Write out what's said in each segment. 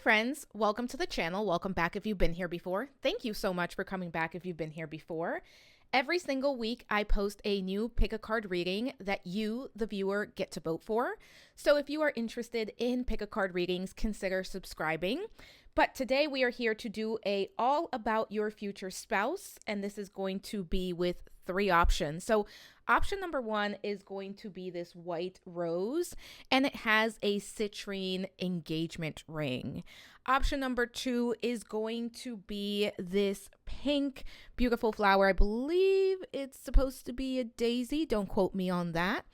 friends, welcome to the channel. Welcome back if you've been here before. Thank you so much for coming back if you've been here before. Every single week, I post a new pick a card reading that you, the viewer, get to vote for. So if you are interested in pick a card readings, consider subscribing. But today we are here to do a all about your future spouse, and this is going to be with 3 options. So option number 1 is going to be this white rose, and it has a citrine engagement ring. Option number 2 is going to be this pink, beautiful flower. I believe it's supposed to be a daisy. Don't quote me on that.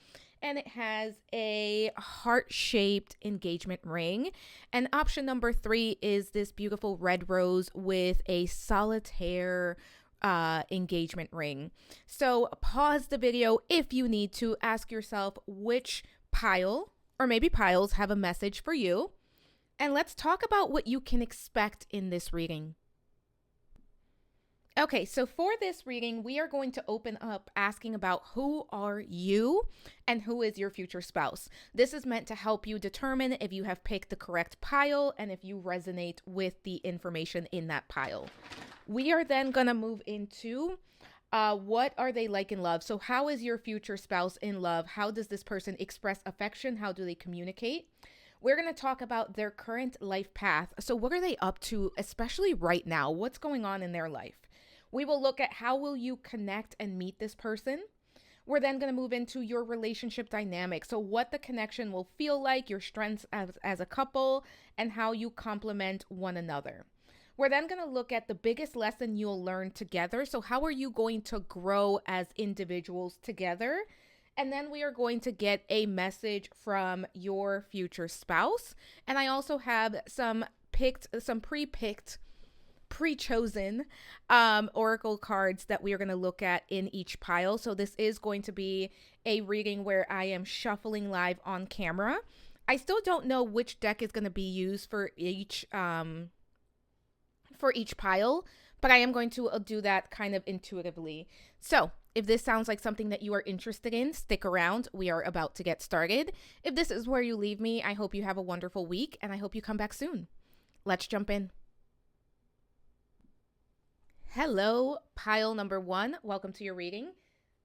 And it has a heart-shaped engagement ring. And option number 3 is this beautiful red rose with a solitaire engagement ring. So pause the video if you need to. Ask yourself which pile or maybe piles have a message for you. And let's talk about what you can expect in this reading. Okay, so for this reading, we are going to open up asking about who are you and who is your future spouse. This is meant to help you determine if you have picked the correct pile and if you resonate with the information in that pile. We are then going to move into what are they like in love? So how is your future spouse in love? How does this person express affection? How do they communicate? We're going to talk about their current life path. So what are they up to, especially right now? What's going on in their life? We will look at how will you connect and meet this person. We're then going to move into your relationship dynamic. So what the connection will feel like, your strengths as a couple, and how you complement one another. We're then going to look at the biggest lesson you'll learn together. So how are you going to grow as individuals together? And then we are going to get a message from your future spouse. And I also have some pre-picked, pre-chosen oracle cards that we are going to look at in each pile. So this is going to be a reading where I am shuffling live on camera. I still don't know which deck is going to be used for each pile, but I am going to do that kind of intuitively. So if this sounds like something that you are interested in, stick around. We are about to get started. If this is where you leave me, I hope you have a wonderful week and I hope you come back soon. Let's jump in. Hello, pile number 1. Welcome to your reading.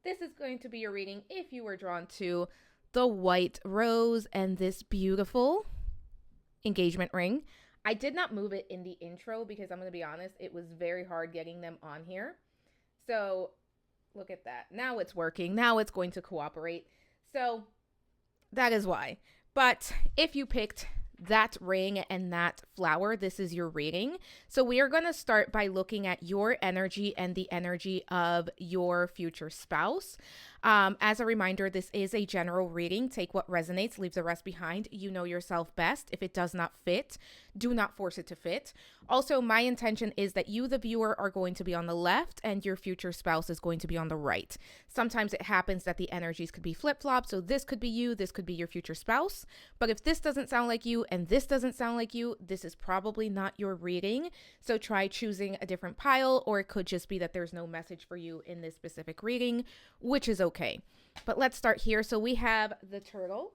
This is going to be your reading if you were drawn to the white rose and this beautiful engagement ring. I did not move it in the intro because I'm going to be honest, it was very hard getting them on here. So look at that. Now it's working. Now it's going to cooperate. So that is why. But if you picked that ring and that flower, this is your reading. So we are going to start by looking at your energy and the energy of your future spouse. As a reminder, this is a general reading. Take what resonates, leave the rest behind. You know yourself best. If it does not fit, do not force it to fit. Also, my intention is that you, the viewer, are going to be on the left and your future spouse is going to be on the right. Sometimes it happens that the energies could be flip-flopped. So this could be you, this could be your future spouse. But if this doesn't sound like you and this doesn't sound like you, this is probably not your reading. So try choosing a different pile, or it could just be that there's no message for you in this specific reading, which is okay. But let's start here. So we have the turtle,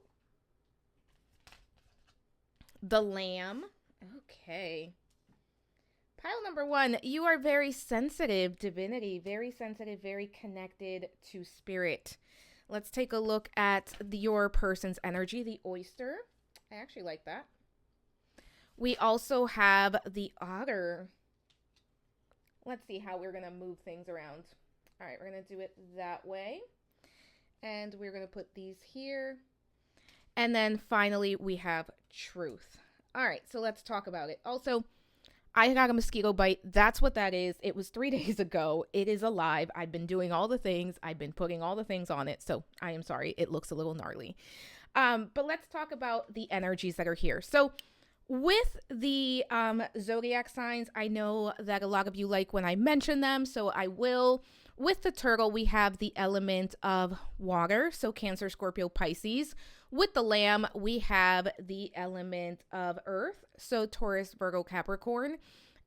the lamb. Okay. Pile number 1, you are very sensitive, divinity, very sensitive, very connected to spirit. Let's take a look at your person's energy, the oyster. I actually like that. We also have the otter. Let's see how we're going to move things around. All right, we're going to do it that way. And we're going to put these here. And then finally, we have truth. All right, so let's talk about it. Also, I got a mosquito bite. That's what that is. It was 3 days ago. It is alive. I've been doing all the things. I've been putting all the things on it. So I am sorry. It looks a little gnarly. But let's talk about the energies that are here. So with the zodiac signs, I know that a lot of you like when I mention them. So I will. With the turtle, we have the element of water. So Cancer, Scorpio, Pisces. With the lamb, we have the element of earth. So Taurus, Virgo, Capricorn.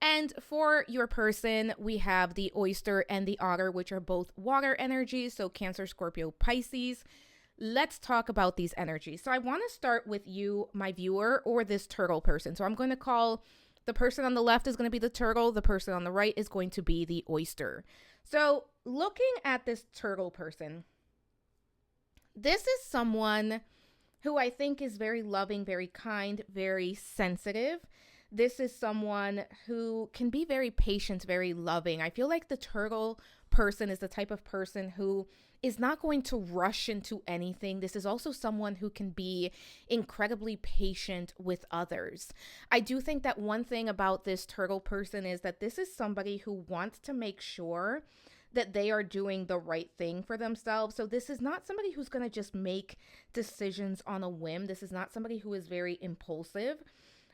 And for your person, we have the oyster and the otter, which are both water energies. So Cancer, Scorpio, Pisces. let's talk about these energies. So I want to start with you, my viewer, or this turtle person. So I'm going to call the person on the left is going to be the turtle, the person on the right is going to be the oyster. So looking at this turtle person, this is someone who I think is very loving, very kind, very sensitive. This is someone who can be very patient, very loving. I feel like the turtle person is the type of person who is not going to rush into anything. This is also someone who can be incredibly patient with others. I do think that one thing about this turtle person is that this is somebody who wants to make sure that they are doing the right thing for themselves. So this is not somebody who's going to just make decisions on a whim. This is not somebody who is very impulsive.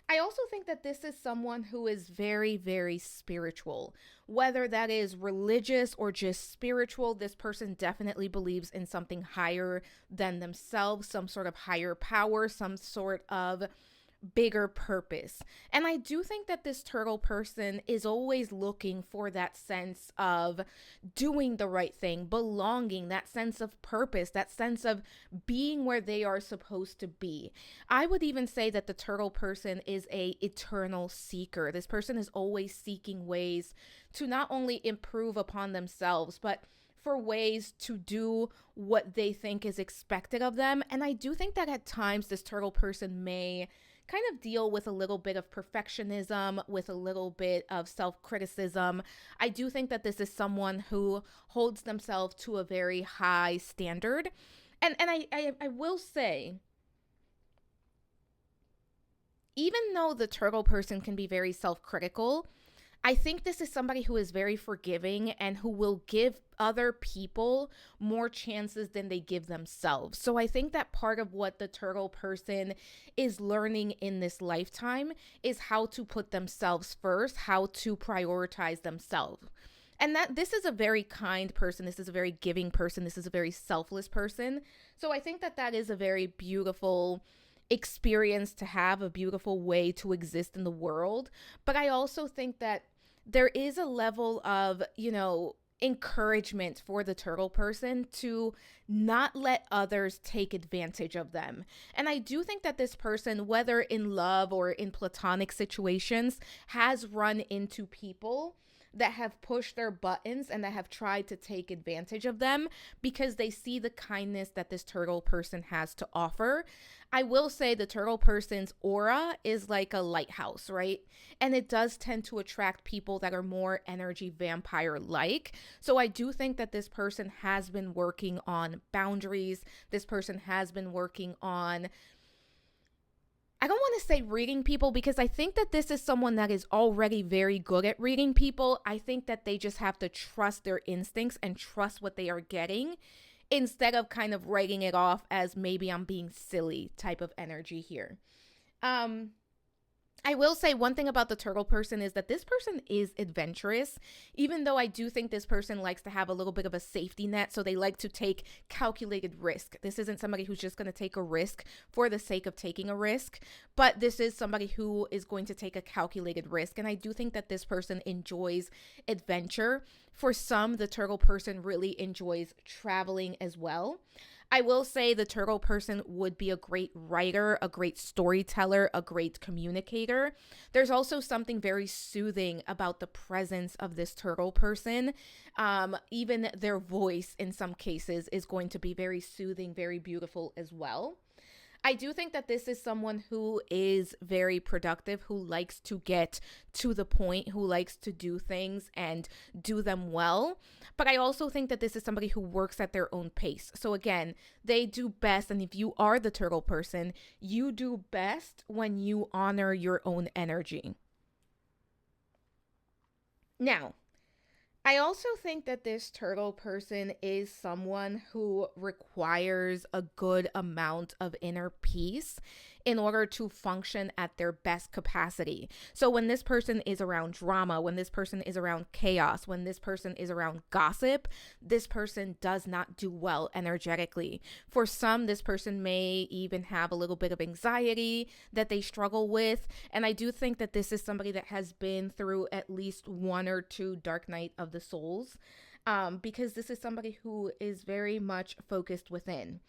I also think that this is someone who is very, very spiritual. Whether that is religious or just spiritual, this person definitely believes in something higher than themselves, some sort of higher power, some sort of bigger purpose. And I do think that this turtle person is always looking for that sense of doing the right thing, belonging, that sense of purpose, that sense of being where they are supposed to be. I would even say that the turtle person is a eternal seeker. This person is always seeking ways to not only improve upon themselves, but for ways to do what they think is expected of them. And I do think that at times this turtle person may kind of deal with a little bit of perfectionism, with a little bit of self-criticism. I do think that this is someone who holds themselves to a very high standard. And I will say, even though the turtle person can be very self-critical, I think this is somebody who is very forgiving and who will give other people more chances than they give themselves. So I think that part of what the turtle person is learning in this lifetime is how to put themselves first, how to prioritize themselves. And that this is a very kind person. This is a very giving person. This is a very selfless person. So I think that that is a very beautiful experience to have, a beautiful way to exist in the world. But I also think that there is a level of, encouragement for the turtle person to not let others take advantage of them. And I do think that this person, whether in love or in platonic situations, has run into people that have pushed their buttons and that have tried to take advantage of them because they see the kindness that this turtle person has to offer. I will say the turtle person's aura is like a lighthouse, right? And it does tend to attract people that are more energy vampire-like. So I do think that this person has been working on boundaries. This person has been working on, I don't want to say reading people, because I think that this is someone that is already very good at reading people. I think that they just have to trust their instincts and trust what they are getting instead of kind of writing it off as maybe I'm being silly type of energy here. I will say one thing about the turtle person is that this person is adventurous, even though I do think this person likes to have a little bit of a safety net. So they like to take calculated risk. This isn't somebody who's just going to take a risk for the sake of taking a risk, but this is somebody who is going to take a calculated risk. And I do think that this person enjoys adventure. For some, the turtle person really enjoys traveling as well. I will say the turtle person would be a great writer, a great storyteller, a great communicator. There's also something very soothing about the presence of this turtle person. Even their voice in some cases is going to be very soothing, very beautiful as well. I do think that this is someone who is very productive, who likes to get to the point, who likes to do things and do them well. But I also think that this is somebody who works at their own pace. So again, they do best. And if you are the turtle person, you do best when you honor your own energy. Now, I also think that this turtle person is someone who requires a good amount of inner peace in order to function at their best capacity. So when this person is around drama, when this person is around chaos, when this person is around gossip, this person does not do well energetically. For some, this person may even have a little bit of anxiety that they struggle with. And I do think that this is somebody that has been through at least one or two dark night of the souls. because this is somebody who is very much focused within.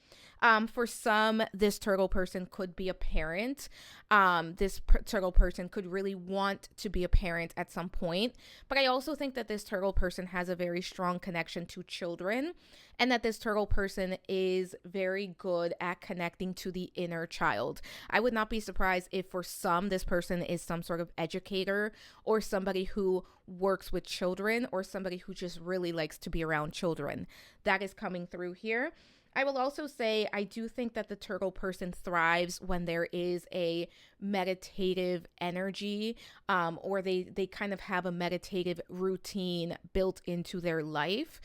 For some, this turtle person could be a parent. Turtle person could really want to be a parent at some point. But I also think that this turtle person has a very strong connection to children, and that this turtle person is very good at connecting to the inner child. I would not be surprised if for some, this person is some sort of educator or somebody who works with children or somebody who just really likes to be around children. That is coming through here. I will also say I do think that the turtle person thrives when there is a meditative energy, or they kind of have a meditative routine built into their life.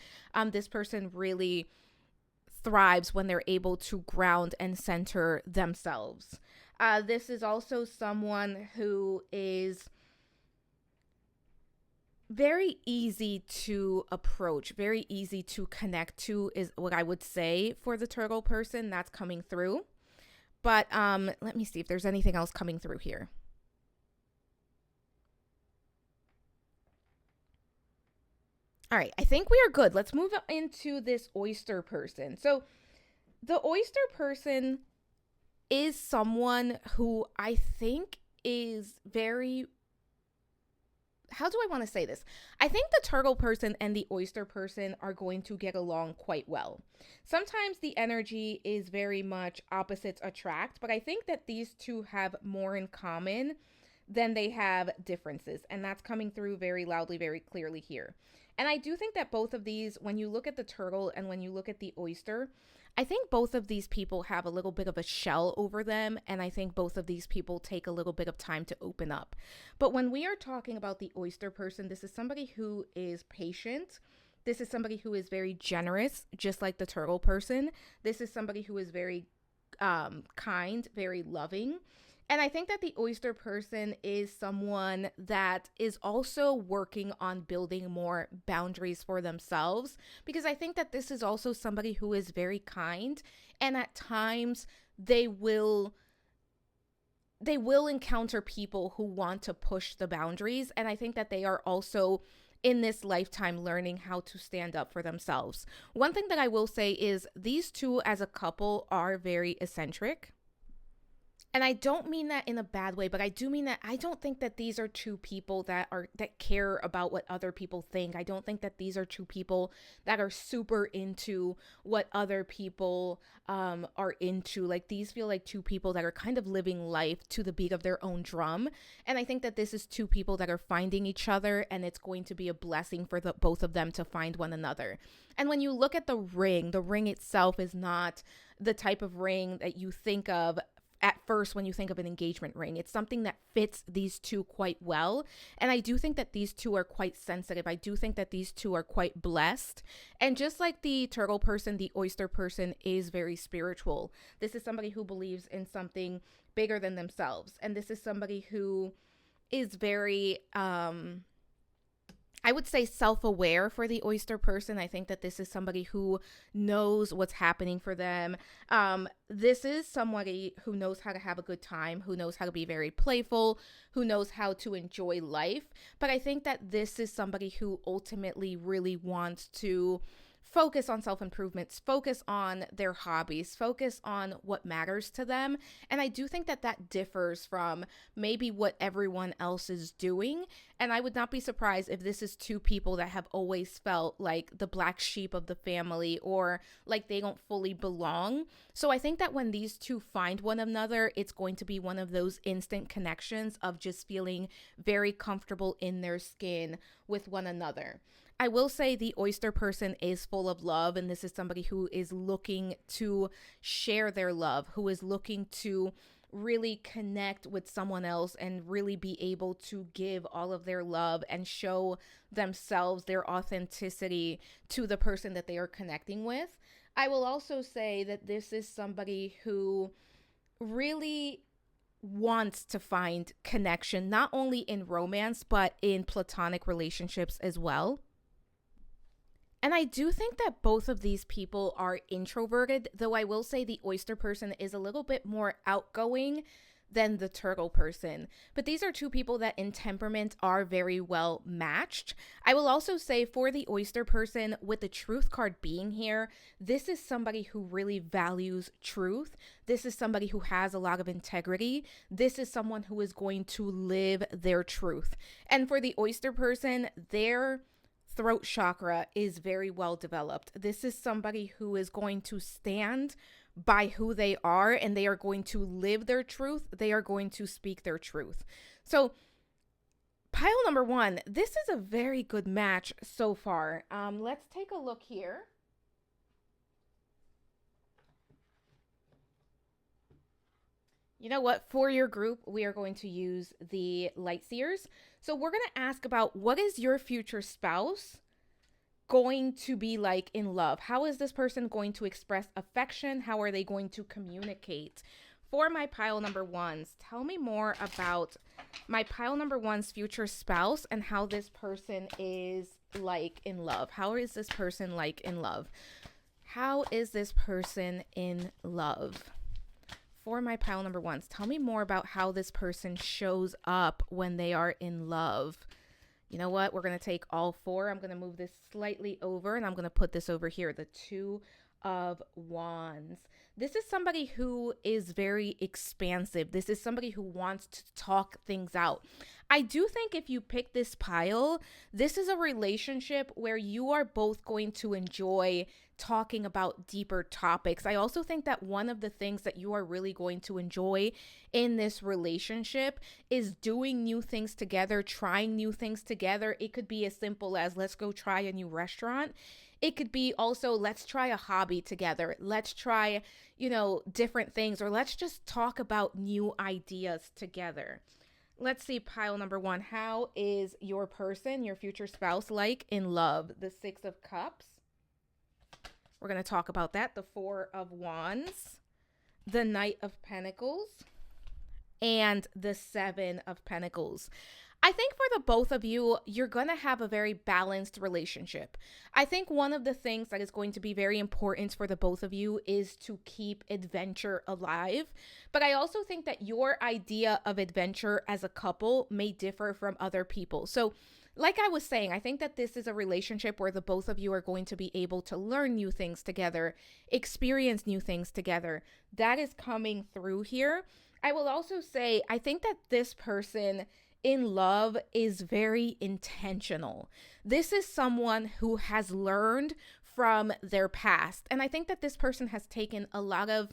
This person really thrives when they're able to ground and center themselves. This is also someone who is very easy to approach, very easy to connect to, is what I would say for the turtle person. That's coming through. But let me see if there's anything else coming through here. All right, I think we are good. Let's move into this oyster person. So the oyster person is someone who I think is very, how do I want to say this? I think the turtle person and the oyster person are going to get along quite well. Sometimes the energy is very much opposites attract, but I think that these two have more in common than they have differences. And that's coming through very loudly, very clearly here. And I do think that both of these, when you look at the turtle and when you look at the oyster, I think both of these people have a little bit of a shell over them, and I think both of these people take a little bit of time to open up. But when we are talking about the oyster person, this is somebody who is patient. This is somebody who is very generous, just like the turtle person. This is somebody who is very kind, very loving. And I think that the oyster person is someone that is also working on building more boundaries for themselves, because I think that this is also somebody who is very kind, and at times they will encounter people who want to push the boundaries, and I think that they are also in this lifetime learning how to stand up for themselves. One thing that I will say is these two as a couple are very eccentric. And I don't mean that in a bad way, but I do mean that I don't think that these are two people that care about what other people think. I don't think that these are two people that are super into what other people are into. Like, these feel like two people that are kind of living life to the beat of their own drum. And I think that this is two people that are finding each other, and it's going to be a blessing for both of them to find one another. And when you look at the ring itself is not the type of ring that you think of at first when you think of an engagement ring. It's something that fits these two quite well. And I do think that these two are quite sensitive. I do think that these two are quite blessed. And just like the turtle person, the oyster person is very spiritual. This is somebody who believes in something bigger than themselves. And this is somebody who is very, I would say, self-aware for the oyster person. I think that this is somebody who knows what's happening for them. This is somebody who knows how to have a good time, who knows how to be very playful, who knows how to enjoy life. But I think that this is somebody who ultimately really wants to focus on self-improvements, focus on their hobbies, focus on what matters to them. And I do think that that differs from maybe what everyone else is doing. And I would not be surprised if this is two people that have always felt like the black sheep of the family, or like they don't fully belong. So I think that when these two find one another, it's going to be one of those instant connections of just feeling very comfortable in their skin with one another. I will say the oyster person is full of love, and this is somebody who is looking to share their love, who is looking to really connect with someone else and really be able to give all of their love and show themselves, their authenticity to the person that they are connecting with. I will also say that this is somebody who really wants to find connection, not only in romance, but in platonic relationships as well. And I do think that both of these people are introverted, though I will say the oyster person is a little bit more outgoing than the turtle person. But these are two people that in temperament are very well matched. I will also say for the oyster person, with the truth card being here, this is somebody who really values truth. This is somebody who has a lot of integrity. This is someone who is going to live their truth. And for the oyster person, their throat chakra is very well developed. This is somebody who is going to stand by who they are, and they are going to live their truth. They are going to speak their truth. So pile number one, this is a very good match so far. Let's take a look here. You know what? For your group, we are going to use the light seers. So we're going to ask about, what is your future spouse going to be like in love? How is this person going to express affection? How are they going to communicate? For my pile number ones, tell me more about my pile number one's future spouse and how this person is like in love. How is this person like in love? How is this person in love? For my pile number ones, tell me more about how this person shows up when they are in love. You know what? We're going to take all four. I'm going to move this slightly over, and I'm going to put this over here, the Two of Wands. This is somebody who is very expansive. This is somebody who wants to talk things out. I do think if you pick this pile, this is a relationship where you are both going to enjoy talking about deeper topics. I also think that one of the things that you are really going to enjoy in this relationship is doing new things together, trying new things together. It could be as simple as, let's go try a new restaurant. It could be also, let's try a hobby together. Let's try, different things, or let's just talk about new ideas together. Let's see, pile number one. How is your person, your future spouse, like in love? The Six of Cups. We're going to talk about that. The Four of Wands, the Knight of Pentacles, and the Seven of Pentacles. I think for the both of you, you're going to have a very balanced relationship. I think one of the things that is going to be very important for the both of you is to keep adventure alive. But I also think that your idea of adventure as a couple may differ from other people. So like I was saying, I think that this is a relationship where the both of you are going to be able to learn new things together, experience new things together. That is coming through here. I will also say, I think that this person in love is very intentional. This is someone who has learned from their past. And I think that this person has taken a lot of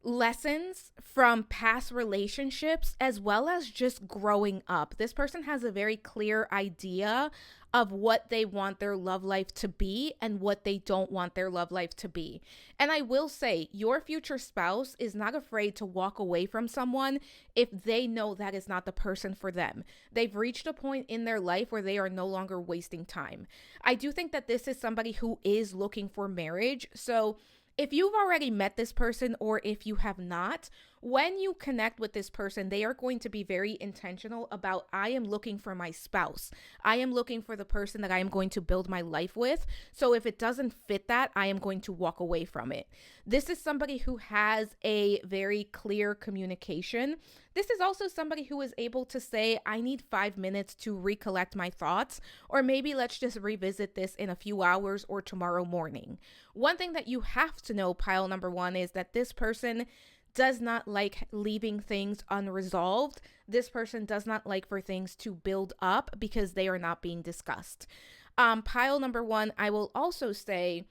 lessons from past relationships, as well as just growing up. This person has a very clear idea of what they want their love life to be and what they don't want their love life to be. And I will say, your future spouse is not afraid to walk away from someone if they know that is not the person for them. They've reached a point in their life where they are no longer wasting time. I do think that this is somebody who is looking for marriage. So if you've already met this person, or if you have not, when you connect with this person, they are going to be very intentional about, I am looking for my spouse. I am looking for the person that I am going to build my life with. So if it doesn't fit that, I am going to walk away from it. This is somebody who has a very clear communication. This is also somebody who is able to say, I need 5 minutes to recollect my thoughts, or maybe let's just revisit this in a few hours or tomorrow morning. One thing that you have to know, pile number one, is that this person does not like leaving things unresolved. This person does not like for things to build up because they are not being discussed. Pile number one, I will also say,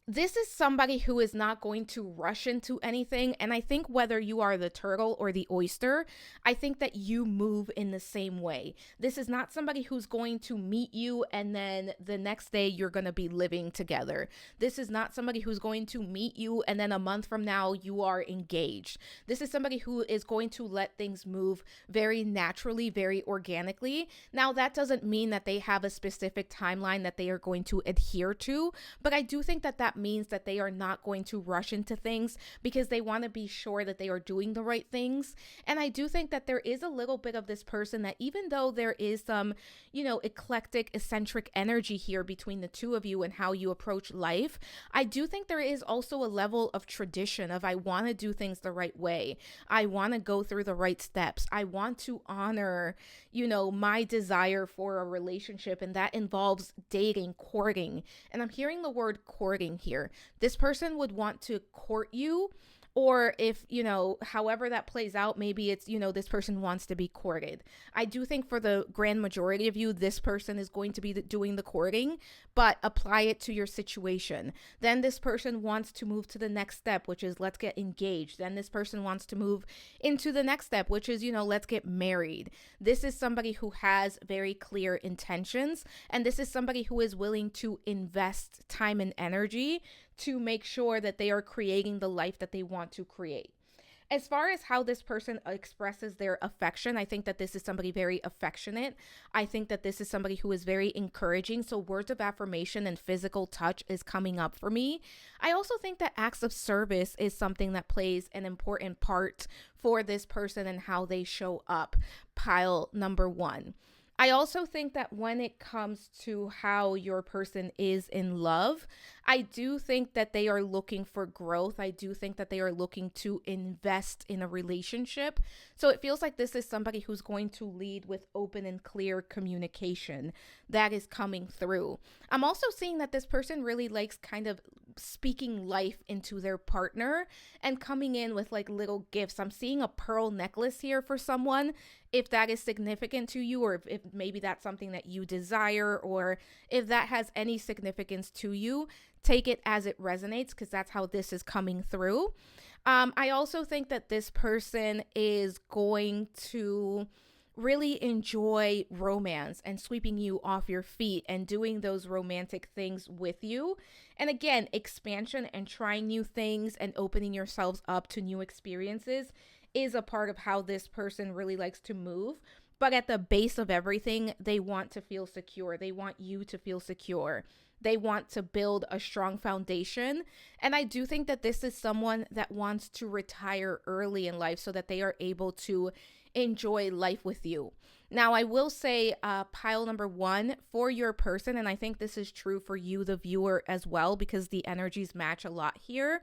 this is somebody who is not going to rush into anything. And I think whether you are the turtle or the oyster, I think that you move in the same way. This is not somebody who's going to meet you and then the next day you're going to be living together. This is not somebody who's going to meet you and then a month from now you are engaged. This is somebody who is going to let things move very naturally, very organically. Now, that doesn't mean that they have a specific timeline that they are going to adhere to, but I do think that that that means that they are not going to rush into things because they want to be sure that they are doing the right things. And I do think that there is a little bit of this person that, even though there is some, eclectic, eccentric energy here between the two of you and how you approach life, I do think there is also a level of tradition of, I want to do things the right way. I want to go through the right steps. I want to honor, my desire for a relationship. And that involves dating, courting. And I'm hearing the word courting here. This person would want to court you. Or if, however that plays out, maybe it's, this person wants to be courted. I do think for the grand majority of you, this person is going to be doing the courting, but apply it to your situation. Then this person wants to move to the next step, which is let's get engaged. Then this person wants to move into the next step, which is, let's get married. This is somebody who has very clear intentions. And this is somebody who is willing to invest time and energy to make sure that they are creating the life that they want to create. As far as how this person expresses their affection, I think that this is somebody very affectionate. I think that this is somebody who is very encouraging. So words of affirmation and physical touch is coming up for me. I also think that acts of service is something that plays an important part for this person and how they show up. Pile number 1. I also think that when it comes to how your person is in love, I do think that they are looking for growth. I do think that they are looking to invest in a relationship. So it feels like this is somebody who's going to lead with open and clear communication that is coming through. I'm also seeing that this person really likes kind of speaking life into their partner and coming in with like little gifts. I'm seeing a pearl necklace here for someone, if that is significant to you, or if maybe that's something that you desire, or if that has any significance to you, take it as it resonates, because that's how this is coming through. I also think that this person is going to really enjoy romance and sweeping you off your feet and doing those romantic things with you. And again, expansion and trying new things and opening yourselves up to new experiences is a part of how this person really likes to move. But at the base of everything, they want to feel secure. They want you to feel secure. They want to build a strong foundation. And I do think that this is someone that wants to retire early in life so that they are able to enjoy life with you. Now, I will say pile number 1 for your person, and I think this is true for you, the viewer, as well, because the energies match a lot here.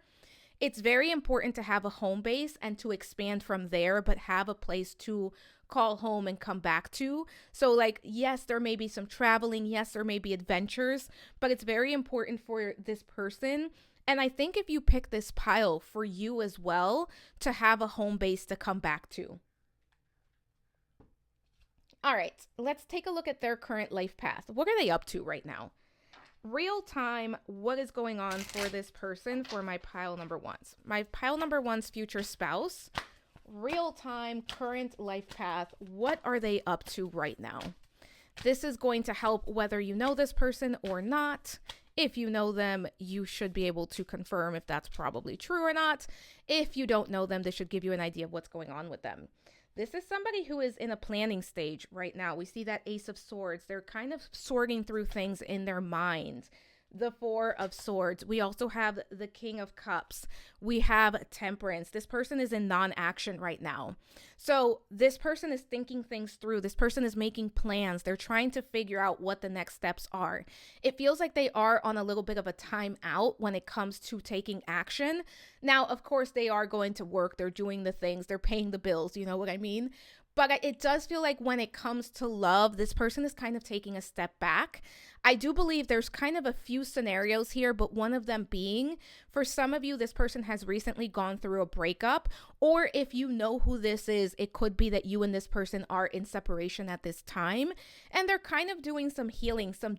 It's very important to have a home base and to expand from there, but have a place to call home and come back to. So like, yes, there may be some traveling. Yes, there may be adventures, but it's very important for this person. And I think if you pick this pile, for you as well, to have a home base to come back to. All right, let's take a look at their current life path. What are they up to right now? Real time, what is going on for this person for my pile number 1s? My pile number 1's future spouse, real time, current life path. What are they up to right now? This is going to help whether you know this person or not. If you know them, you should be able to confirm if that's probably true or not. If you don't know them, this should give you an idea of what's going on with them. This is somebody who is in a planning stage right now. We see that Ace of Swords. They're kind of sorting through things in their mind. The Four of Swords. We also have the King of Cups. We have Temperance. This person is in non-action right now. So this person is thinking things through. This person is making plans. They're trying to figure out what the next steps are. It feels like they are on a little bit of a time out when it comes to taking action. Now, of course, they are going to work. They're doing the things. They're paying the bills. You know what I mean? But it does feel like when it comes to love, this person is kind of taking a step back. I do believe there's kind of a few scenarios here, but one of them being, for some of you, this person has recently gone through a breakup. Or if you know who this is, it could be that you and this person are in separation at this time. And they're kind of doing some healing, some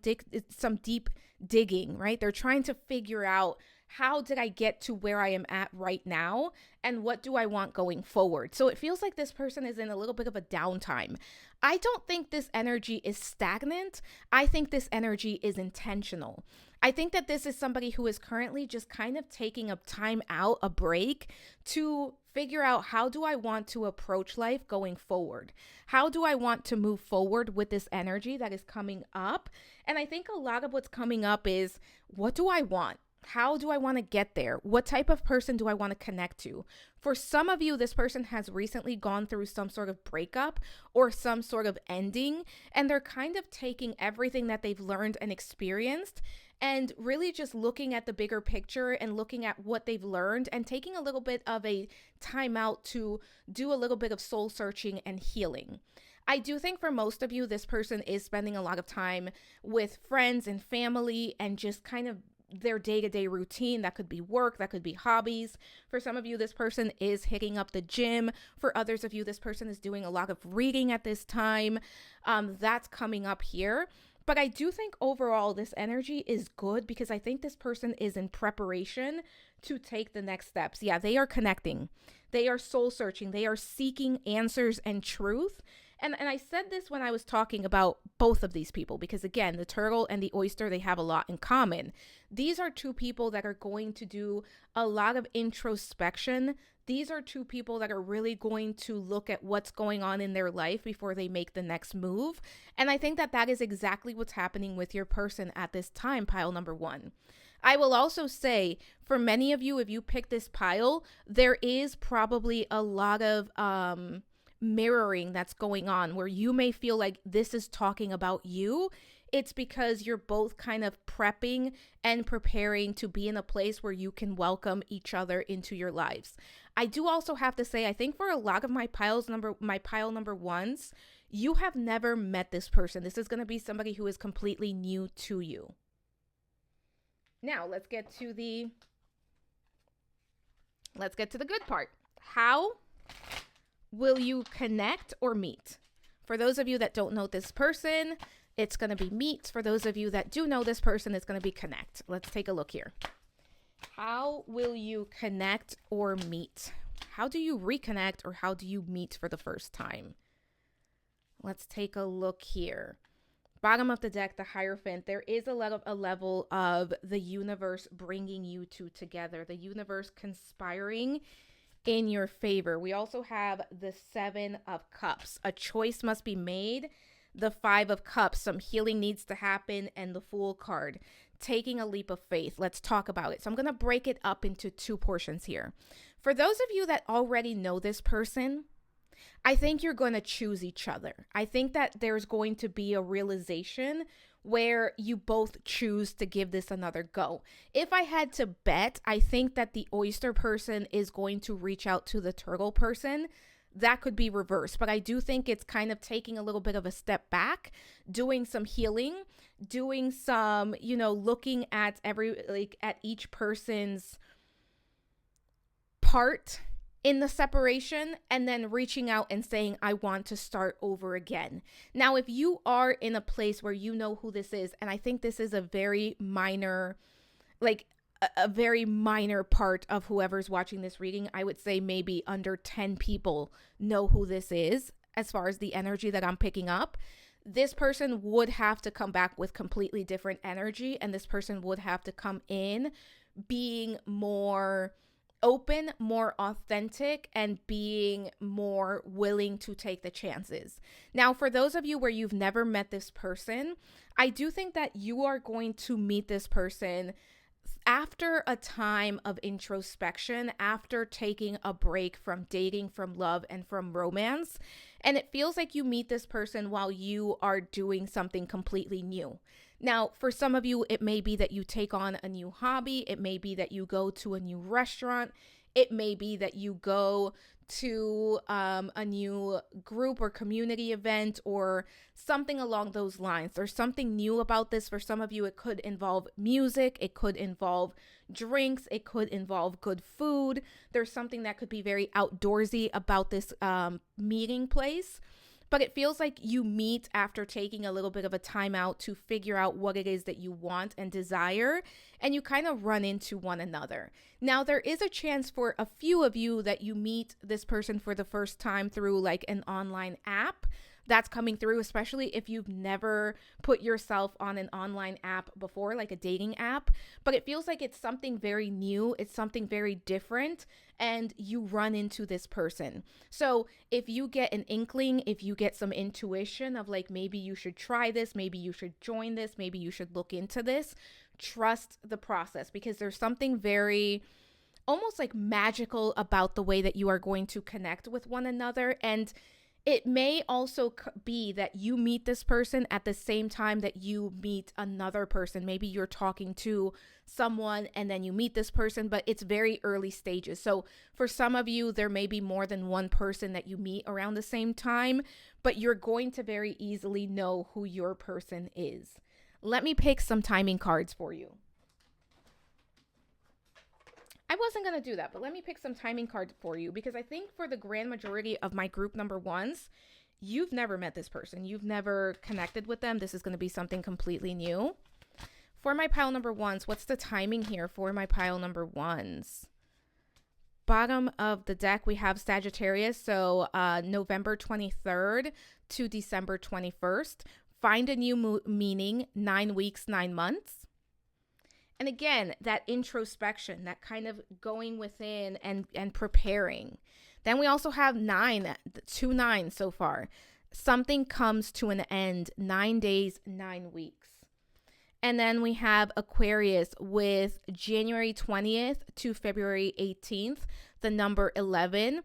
deep digging, right? They're trying to figure out, how did I get to where I am at right now? And what do I want going forward? So it feels like this person is in a little bit of a downtime. I don't think this energy is stagnant. I think this energy is intentional. I think that this is somebody who is currently just kind of taking a time out, a break, to figure out, how do I want to approach life going forward? How do I want to move forward with this energy that is coming up? And I think a lot of what's coming up is, what do I want? How do I want to get there? What type of person do I want to connect to? For some of you, this person has recently gone through some sort of breakup or some sort of ending, and they're kind of taking everything that they've learned and experienced and really just looking at the bigger picture and looking at what they've learned and taking a little bit of a time out to do a little bit of soul searching and healing. I do think for most of you, this person is spending a lot of time with friends and family and just kind of their day-to-day routine. That could be work, that could be hobbies. For some of you, this person is hitting up the gym. For others of you, this person is doing a lot of reading at this time. That's coming up here. But I do think overall this energy is good because I think this person is in preparation to take the next steps. Yeah, they are connecting. They are soul searching. They are seeking answers and truth. And I said this when I was talking about both of these people, because again, the turtle and the oyster, they have a lot in common. These are two people that are going to do a lot of introspection. These are two people that are really going to look at what's going on in their life before they make the next move. And I think that that is exactly what's happening with your person at this time, pile number one. I will also say for many of you, if you pick this pile, there is probably a lot of mirroring that's going on where you may feel like this is talking about you. It's because you're both kind of prepping and preparing to be in a place where you can welcome each other into your lives. I do also have to say, I think for a lot of my pile number ones, you have never met this person. This is going to be somebody who is completely new to you. Now, let's get to the good part. How will you connect or meet? For those of you that don't know this person, it's going to be meet. For those of you that do know this person, it's going to be connect. Let's take a look here. How will you connect or meet? How do you reconnect or how do you meet for the first time? Let's take a look here. Bottom of the deck, the Hierophant. There is a level of the universe bringing you two together. The universe conspiring in your favor. We also have the Seven of Cups. A choice must be made. The Five of Cups. Some healing needs to happen. And the Fool card. Taking a leap of faith. Let's talk about it. So I'm going to break it up into two portions here. For those of you that already know this person, I think you're going to choose each other. I think that there's going to be a realization where you both choose to give this another go. If I had to bet, I think that the oyster person is going to reach out to the turtle person. That could be reversed, but I do think it's kind of taking a little bit of a step back, doing some healing, doing some, looking at at each person's part in the separation and then reaching out and saying, I want to start over again. Now, if you are in a place where you know who this is, and I think this is a very minor, a very minor part of whoever's watching this reading, I would say maybe under 10 people know who this is as far as the energy that I'm picking up. This person would have to come back with completely different energy, and this person would have to come in being more open, more authentic, and being more willing to take the chances. Now, for those of you where you've never met this person, I do think that you are going to meet this person after a time of introspection, after taking a break from dating, from love, and from romance. And it feels like you meet this person while you are doing something completely new. Now, for some of you, it may be that you take on a new hobby. It may be that you go to a new restaurant. It may be that you go to a new group or community event or something along those lines. There's something new about this. For some of you, it could involve music. It could involve drinks. It could involve good food. There's something that could be very outdoorsy about this meeting place. But it feels like you meet after taking a little bit of a time out to figure out what it is that you want and desire, and you kind of run into one another. Now, there is a chance for a few of you that you meet this person for the first time through like an online app. That's coming through, especially if you've never put yourself on an online app before, like a dating app. But it feels like it's something very new. It's something very different. And you run into this person. So if you get an inkling, if you get some intuition of like, maybe you should try this, maybe you should join this, maybe you should look into this, Trust the process, because there's something very almost like magical about the way that you are going to connect with one another. And it may also be that you meet this person at the same time that you meet another person. Maybe you're talking to someone and then you meet this person, but it's very early stages. So for some of you, there may be more than one person that you meet around the same time, but you're going to very easily know who your person is. Let me pick some timing cards for you. I wasn't going to do that, but let me pick some timing cards for you, because I think for the grand majority of my group number ones, you've never met this person. You've never connected with them. This is going to be something completely new. For my pile number ones, what's the timing here for my pile number ones? Bottom of the deck, we have Sagittarius, so November 23rd to December 21st. Find a new meaning, 9 weeks, 9 months. And again, that introspection, that kind of going within and preparing. Then we also have 2 9s so far. Something comes to an end, 9 days, 9 weeks. And then we have Aquarius with January 20th to February 18th, the number 11.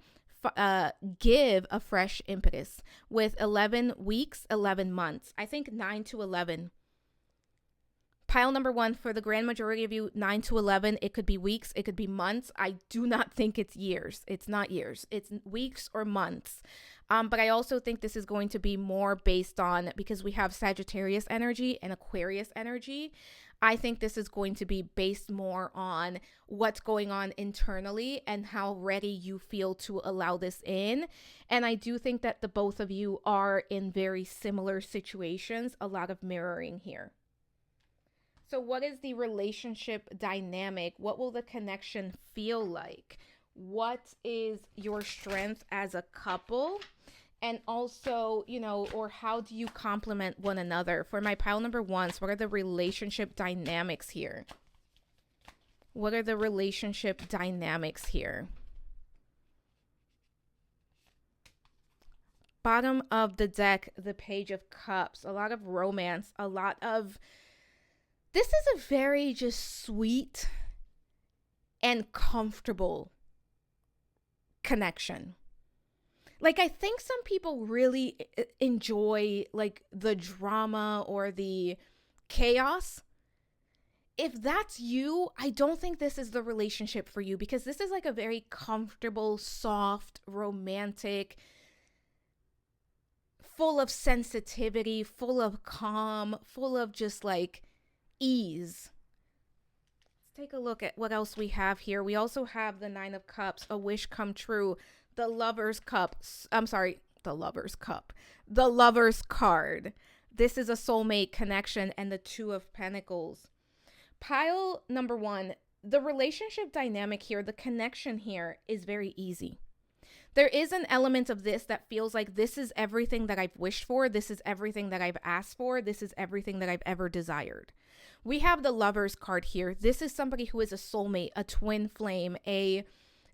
Give a fresh impetus with 11 weeks, 11 months. I think 9 to 11. Pile number one, for the grand majority of you, 9 to 11, it could be weeks, it could be months. I do not think it's years. It's not years. It's weeks or months. But I also think this is going to be more based on, because we have Sagittarius energy and Aquarius energy, I think this is going to be based more on what's going on internally and how ready you feel to allow this in. And I do think that the both of you are in very similar situations, a lot of mirroring here. So what is the relationship dynamic? What will the connection feel like? What is your strength as a couple? And also, or how do you complement one another? For my pile number ones, what are the relationship dynamics here? What are the relationship dynamics here? Bottom of the deck, the Page of Cups, a lot of romance, a lot of... This is a very just sweet and comfortable connection. Like, I think some people really enjoy like the drama or the chaos. If that's you, I don't think this is the relationship for you, because this is like a very comfortable, soft, romantic, full of sensitivity, full of calm, full of just like ease. Let's take a look at what else we have here. We also have the 9 of Cups, a wish come true, the Lover's Cup. The Lover's Cup. The Lover's card. This is a soulmate connection, and the 2 of Pentacles. Pile number one, the relationship dynamic here, the connection here is very easy. There is an element of this that feels like this is everything that I've wished for. This is everything that I've asked for. This is everything that I've ever desired. We have the Lover's card here. This is somebody who is a soulmate, a twin flame, a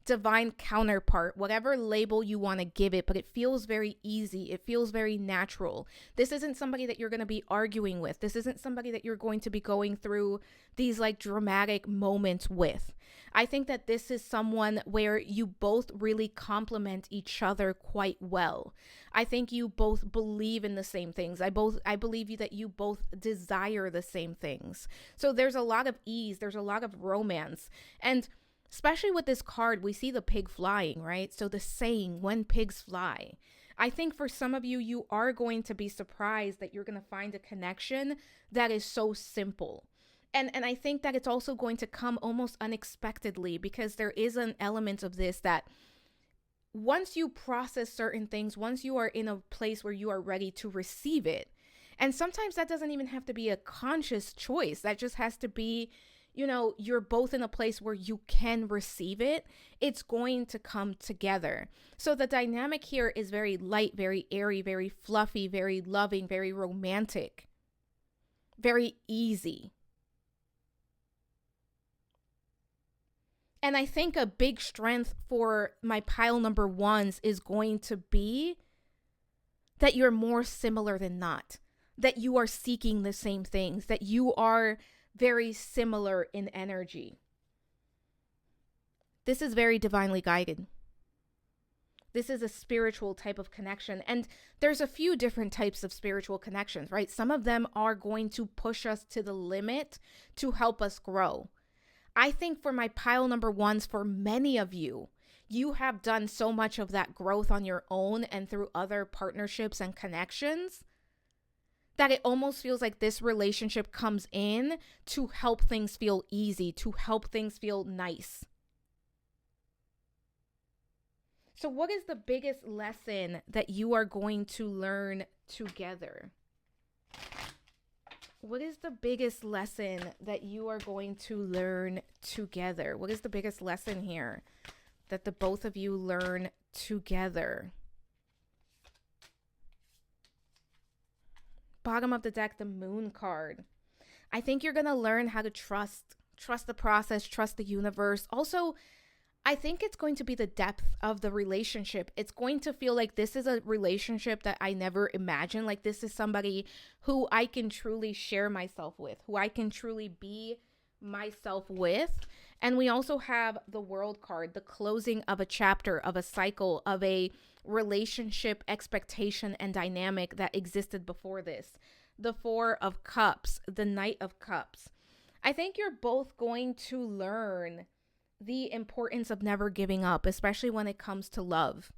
divine counterpart, whatever label you want to give it, but it feels very easy. It feels very natural. This isn't somebody that you're going to be arguing with. This isn't somebody that you're going to be going through these like dramatic moments with. I think that this is someone where you both really complement each other quite well. I think you both believe in the same things. I believe that you both desire the same things. So there's a lot of ease. There's a lot of romance. And especially with this card, we see the pig flying, right? So the saying, when pigs fly. I think for some of you, you are going to be surprised that you're going to find a connection that is so simple. And I think that it's also going to come almost unexpectedly, because there is an element of this that once you process certain things, once you are in a place where you are ready to receive it, and sometimes that doesn't even have to be a conscious choice. That just has to be, you're both in a place where you can receive it. It's going to come together. So the dynamic here is very light, very airy, very fluffy, very loving, very romantic, very easy. And I think a big strength for my pile number ones is going to be that you're more similar than not, that you are seeking the same things, that you are very similar in energy. This is very divinely guided. This is a spiritual type of connection. And there's a few different types of spiritual connections, right? Some of them are going to push us to the limit to help us grow. I think for my pile number ones, for many of you, you have done so much of that growth on your own and through other partnerships and connections that it almost feels like this relationship comes in to help things feel easy, to help things feel nice. So what is the biggest lesson that you are going to learn together? What is the biggest lesson that you are going to learn together? What is the biggest lesson here that the both of you learn together? Bottom of the deck, the Moon card. I think you're going to learn how to trust the process, trust the universe. Also, I think it's going to be the depth of the relationship. It's going to feel like this is a relationship that I never imagined. Like this is somebody who I can truly share myself with, who I can truly be myself with. And we also have the World card, the closing of a chapter, of a cycle, of a relationship expectation and dynamic that existed before this. The Four of Cups, the Knight of Cups. I think you're both going to learn the importance of never giving up, especially when it comes to love.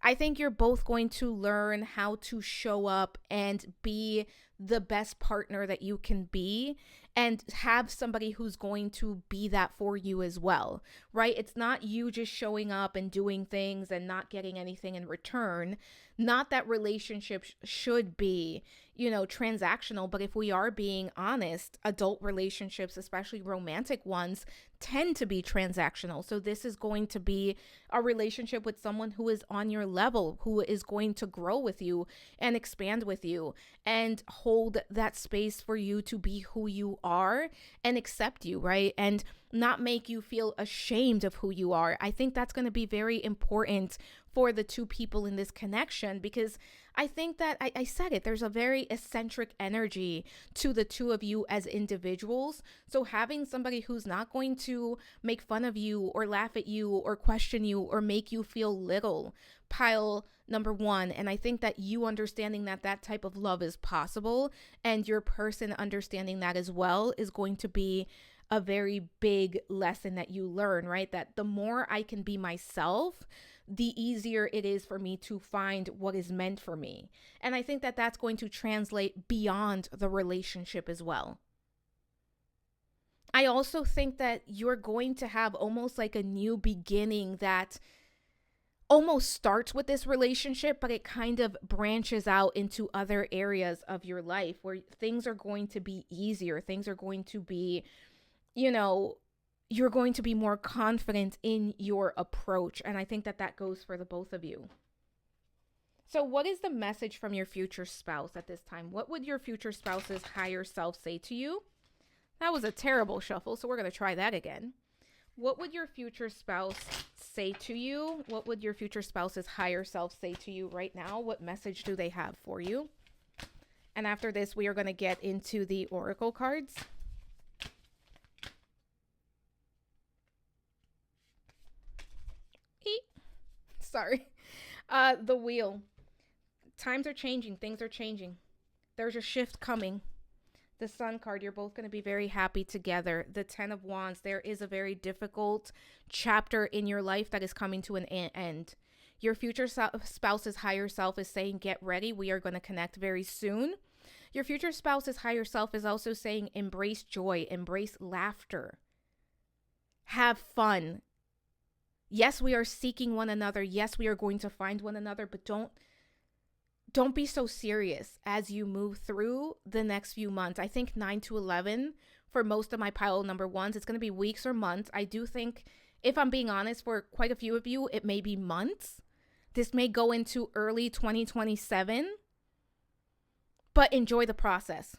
I think you're both going to learn how to show up and be the best partner that you can be and have somebody who's going to be that for you as well, right? It's not you just showing up and doing things and not getting anything in return. Not that relationships should be, transactional, but if we are being honest, adult relationships, especially romantic ones, tend to be transactional. So this is going to be a relationship with someone who is on your level, who is going to grow with you and expand with you and hold that space for you to be who you are and accept you, right? And not make you feel ashamed of who you are. I think that's going to be very important for the two people in this connection, because I think that I said it, there's a very eccentric energy to the two of you as individuals. So having somebody who's not going to make fun of you or laugh at you or question you or make you feel little, pile number one. And I think that you understanding that that type of love is possible and your person understanding that as well is going to be a very big lesson that you learn, right? That the more I can be myself, the easier it is for me to find what is meant for me. And I think that that's going to translate beyond the relationship as well. I also think that you're going to have almost like a new beginning that almost starts with this relationship, but it kind of branches out into other areas of your life where things are going to be easier. Things are going to be, you're going to be more confident in your approach. And I think that that goes for the both of you. So what is the message from your future spouse at this time? What would your future spouse's higher self say to you? That was a terrible shuffle, so we're going to try that again. What would your future spouse say to you? What would your future spouse's higher self say to you right now? What message do they have for you? And after this, we are going to get into the oracle cards. Sorry. The wheel. Times are changing. Things are changing. There's a shift coming. The Sun card, you're both going to be very happy together. The Ten of Wands, there is a very difficult chapter in your life that is coming to an end. Your future spouse's higher self is saying, get ready. We are going to connect very soon. Your future spouse's higher self is also saying, embrace joy, embrace laughter. Have fun. Yes, we are seeking one another. Yes, we are going to find one another, but don't be so serious as you move through the next few months. I think 9 to 11 for most of my pile number ones, it's going to be weeks or months. I do think, if I'm being honest, for quite a few of you, it may be months. This may go into early 2027, but enjoy the process.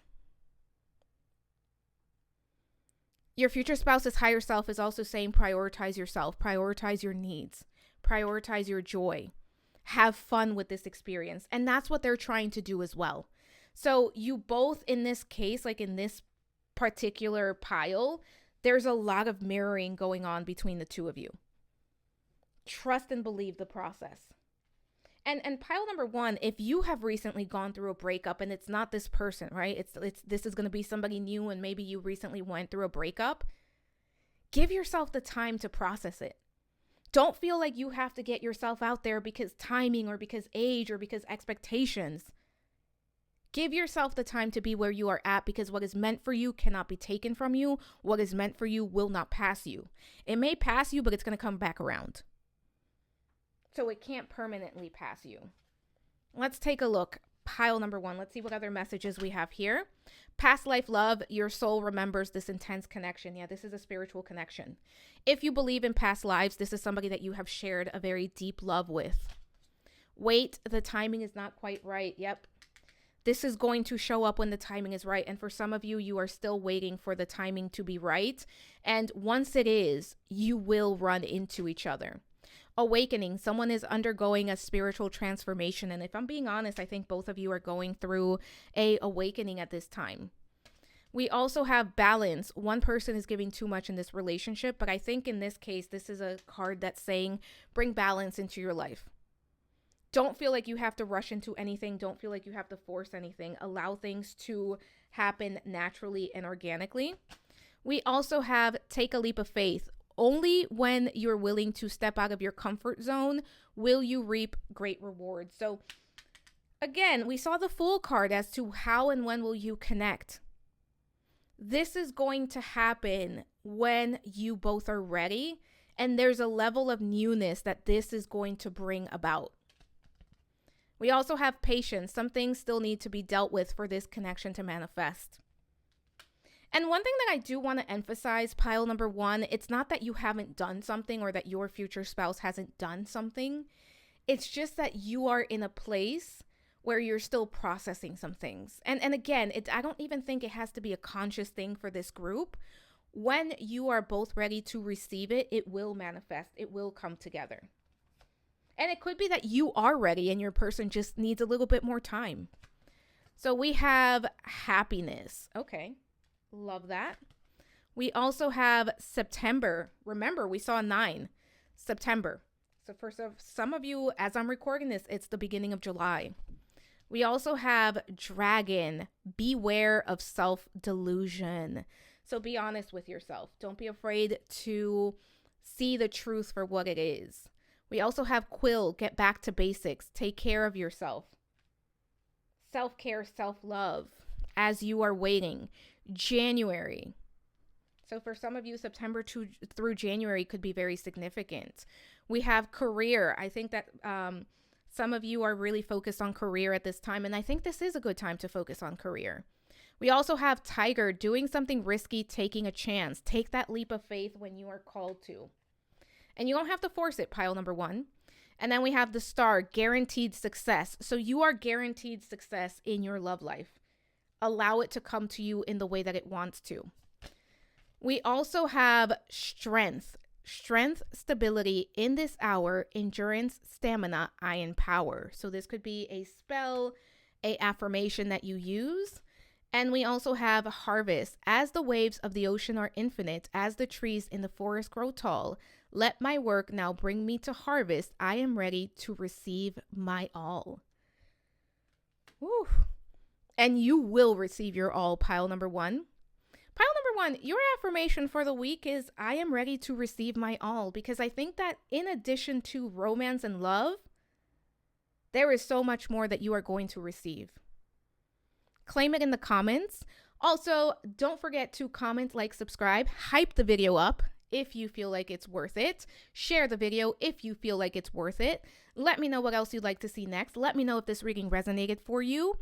Your future spouse's higher self is also saying prioritize yourself, prioritize your needs, prioritize your joy, have fun with this experience. And that's what they're trying to do as well. So you both in this case, like in this particular pile, there's a lot of mirroring going on between the two of you. Trust and believe the process. And pile number one, if you have recently gone through a breakup and it's not this person, right? It's this is going to be somebody new, and maybe you recently went through a breakup. Give yourself the time to process it. Don't feel like you have to get yourself out there because timing or because age or because expectations. Give yourself the time to be where you are at, because what is meant for you cannot be taken from you. What is meant for you will not pass you. It may pass you, but it's going to come back around. So it can't permanently pass you. Let's take a look. Pile number one. Let's see what other messages we have here. Past life love. Your soul remembers this intense connection. Yeah, this is a spiritual connection. If you believe in past lives, this is somebody that you have shared a very deep love with. Wait, the timing is not quite right. Yep. This is going to show up when the timing is right. And for some of you, you are still waiting for the timing to be right. And once it is, you will run into each other. Awakening. Someone is undergoing a spiritual transformation. And if I'm being honest, I think both of you are going through a awakening at this time. We also have balance. One person is giving too much in this relationship, but I think in this case, this is a card that's saying bring balance into your life. Don't feel like you have to rush into anything. Don't feel like you have to force anything. Allow things to happen naturally and organically. We also have take a leap of faith. Only when you're willing to step out of your comfort zone will you reap great rewards. So again, we saw the Fool card as to how and when will you connect. This is going to happen when you both are ready, and there's a level of newness that this is going to bring about. We also have patience. Some things still need to be dealt with for this connection to manifest. And one thing that I do want to emphasize, pile number one, it's not that you haven't done something or that your future spouse hasn't done something. It's just that you are in a place where you're still processing some things. And again, I don't even think it has to be a conscious thing for this group. When you are both ready to receive it, it will manifest. It will come together. And it could be that you are ready and your person just needs a little bit more time. So we have happiness. Okay. Love that. We also have September. Remember, we saw 9. September. So for some of you, as I'm recording this, it's the beginning of July. We also have Dragon. Beware of self-delusion. So be honest with yourself. Don't be afraid to see the truth for what it is. We also have Quill. Get back to basics. Take care of yourself. Self-care, self-love as you are waiting. January. So for some of you, September through January could be very significant. We have career. I think that some of you are really focused on career at this time, and I think this is a good time to focus on career. We also have Tiger, doing something risky, taking a chance. Take that leap of faith when you are called to. And you don't have to force it, pile number one. And then we have the Star, guaranteed success. So you are guaranteed success in your love life. Allow it to come to you in the way that it wants to. We also have strength. Strength, stability in this hour, endurance, stamina, I empower. So this could be a spell, a affirmation that you use. And we also have harvest. As the waves of the ocean are infinite, as the trees in the forest grow tall, let my work now bring me to harvest. I am ready to receive my all. Woo. And you will receive your all, pile number one. Pile number one, your affirmation for the week is, I am ready to receive my all. Because I think that in addition to romance and love, there is so much more that you are going to receive. Claim it in the comments. Also, don't forget to comment, like, subscribe, hype the video up if you feel like it's worth it. Share the video if you feel like it's worth it. Let me know what else you'd like to see next. Let me know if this reading resonated for you.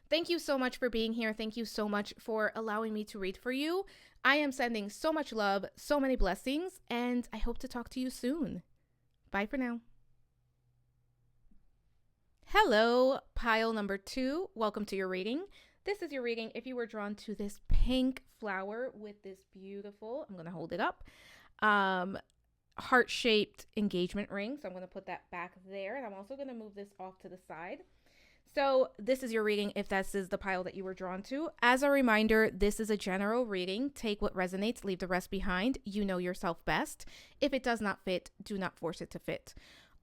Thank you so much for being here. Thank you so much for allowing me to read for you. I am sending so much love, so many blessings, and I hope to talk to you soon. Bye for now. Hello, pile number 2. Welcome to your reading. This is your reading if you were drawn to this pink flower with this beautiful, I'm going to hold it up, heart-shaped engagement ring. So I'm going to put that back there, and I'm also going to move this off to the side. So, this is your reading if this is the pile that you were drawn to. As a reminder, this is a general reading. Take what resonates, leave the rest behind. You know yourself best. If it does not fit, do not force it to fit.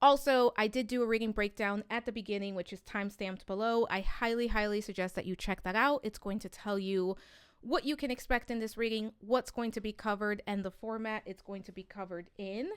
Also, I did do a reading breakdown at the beginning, which is timestamped below. I highly, highly suggest that you check that out. It's going to tell you what you can expect in this reading, what's going to be covered, and the format it's going to be covered in.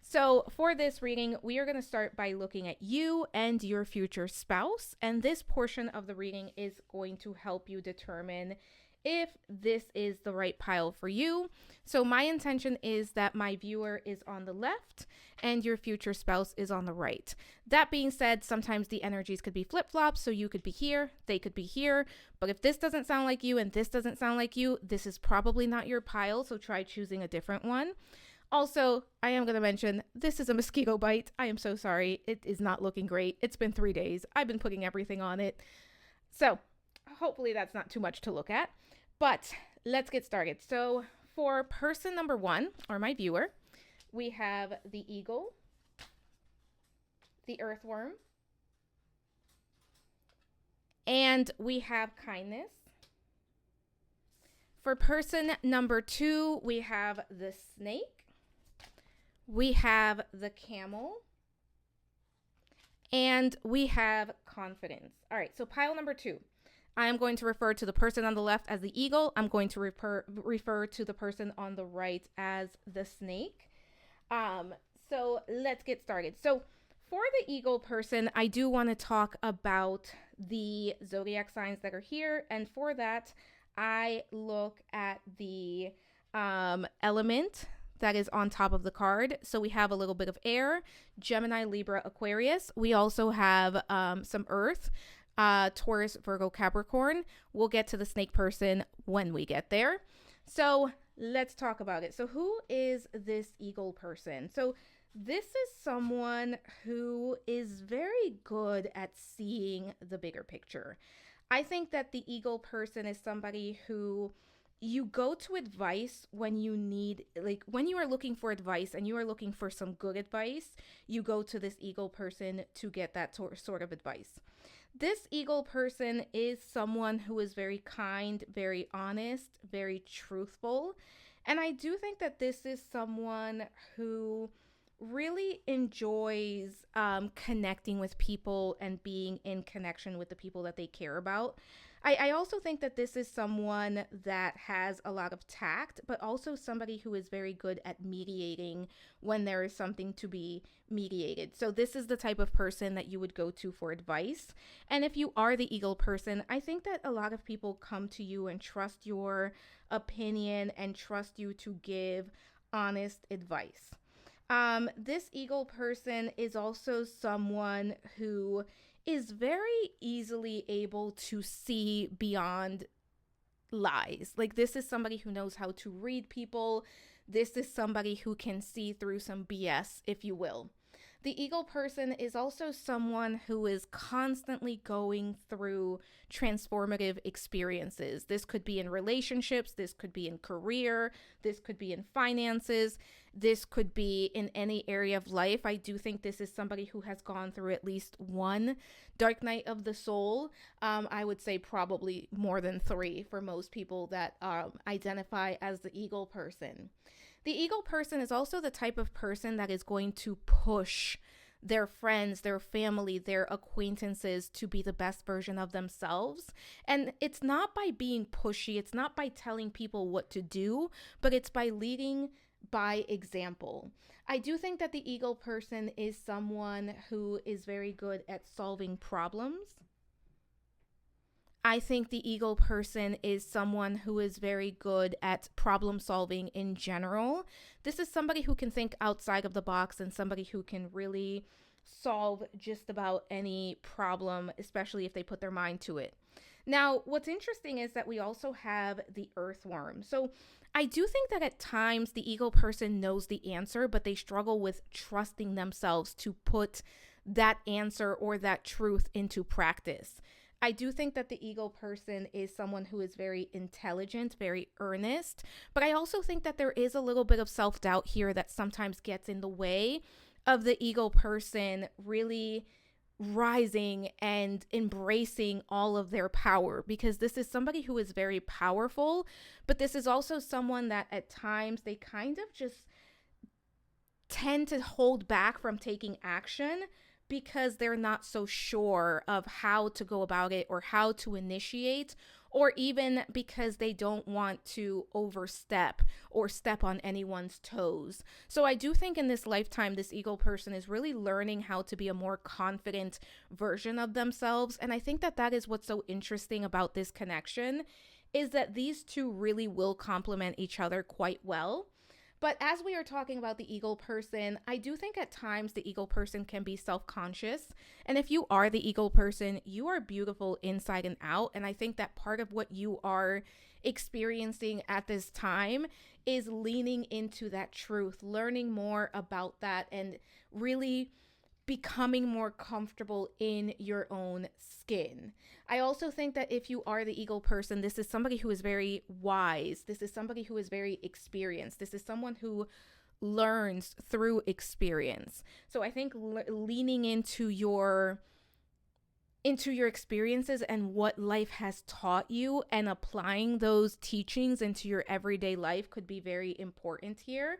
So for this reading, we are going to start by looking at you and your future spouse. And this portion of the reading is going to help you determine if this is the right pile for you. So my intention is that my viewer is on the left and your future spouse is on the right. That being said, sometimes the energies could be flip-flops, so you could be here, they could be here. But if this doesn't sound like you and this doesn't sound like you, this is probably not your pile, so try choosing a different one. Also, I am going to mention this is a mosquito bite. I am so sorry. It is not looking great. It's been 3 days. I've been putting everything on it. So hopefully that's not too much to look at. But let's get started. So for person number 1, or my viewer, we have the eagle, the earthworm, and we have kindness. For person number 2, we have the snake. We have the camel, and we have confidence. All right, so pile number 2. I am going to refer to the person on the left as the eagle. I'm going to refer to the person on the right as the snake. So let's get started. So for the eagle person, I do want to talk about the zodiac signs that are here. And for that, I look at the element that is on top of the card. So we have a little bit of air, Gemini, Libra, Aquarius. We also have some earth, Taurus, Virgo, Capricorn. We'll get to the snake person when we get there. So let's talk about it. So who is this eagle person? So this is someone who is very good at seeing the bigger picture. I think that the eagle person is somebody who you go to advice when you need, like when you are looking for advice and you are looking for some good advice, you go to this eagle person to get that sort of advice. This eagle person is someone who is very kind, very honest, very truthful. And I do think that this is someone who really enjoys connecting with people and being in connection with the people that they care about. I also think that this is someone that has a lot of tact, but also somebody who is very good at mediating when there is something to be mediated. So this is the type of person that you would go to for advice. And if you are the eagle person, I think that a lot of people come to you and trust your opinion and trust you to give honest advice. This eagle person is also someone who is very easily able to see beyond lies. Like this is somebody who knows how to read people. This is somebody who can see through some BS, if you will. The eagle person is also someone who is constantly going through transformative experiences. This could be in relationships, this could be in career, this could be in finances, this could be in any area of life. I do think this is somebody who has gone through at least one dark night of the soul. I would say probably more than 3 for most people that identify as the eagle person. The eagle person is also the type of person that is going to push their friends, their family, their acquaintances to be the best version of themselves. And it's not by being pushy, it's not by telling people what to do, but it's by leading by example. I do think that the eagle person is someone who is very good at solving problems. I think the eagle person is someone who is very good at problem solving in general. This is somebody who can think outside of the box and somebody who can really solve just about any problem, especially if they put their mind to it. Now, what's interesting is that we also have the earthworm. So I do think that at times the eagle person knows the answer, but they struggle with trusting themselves to put that answer or that truth into practice. I do think that the eagle person is someone who is very intelligent, very earnest, but I also think that there is a little bit of self-doubt here that sometimes gets in the way of the eagle person really rising and embracing all of their power, because this is somebody who is very powerful, but this is also someone that at times they kind of just tend to hold back from taking action because they're not so sure of how to go about it or how to initiate, or even because they don't want to overstep or step on anyone's toes. So I do think in this lifetime, this eagle person is really learning how to be a more confident version of themselves. And I think that that is what's so interesting about this connection, is that these two really will complement each other quite well. But as we are talking about the eagle person, I do think at times the eagle person can be self conscious. And if you are the eagle person, you are beautiful inside and out. And I think that part of what you are experiencing at this time is leaning into that truth, learning more about that, and really becoming more comfortable in your own skin. I also think that if you are the eagle person, this is somebody who is very wise. This is somebody who is very experienced. This is someone who learns through experience. So I think leaning into your experiences and what life has taught you and applying those teachings into your everyday life could be very important here.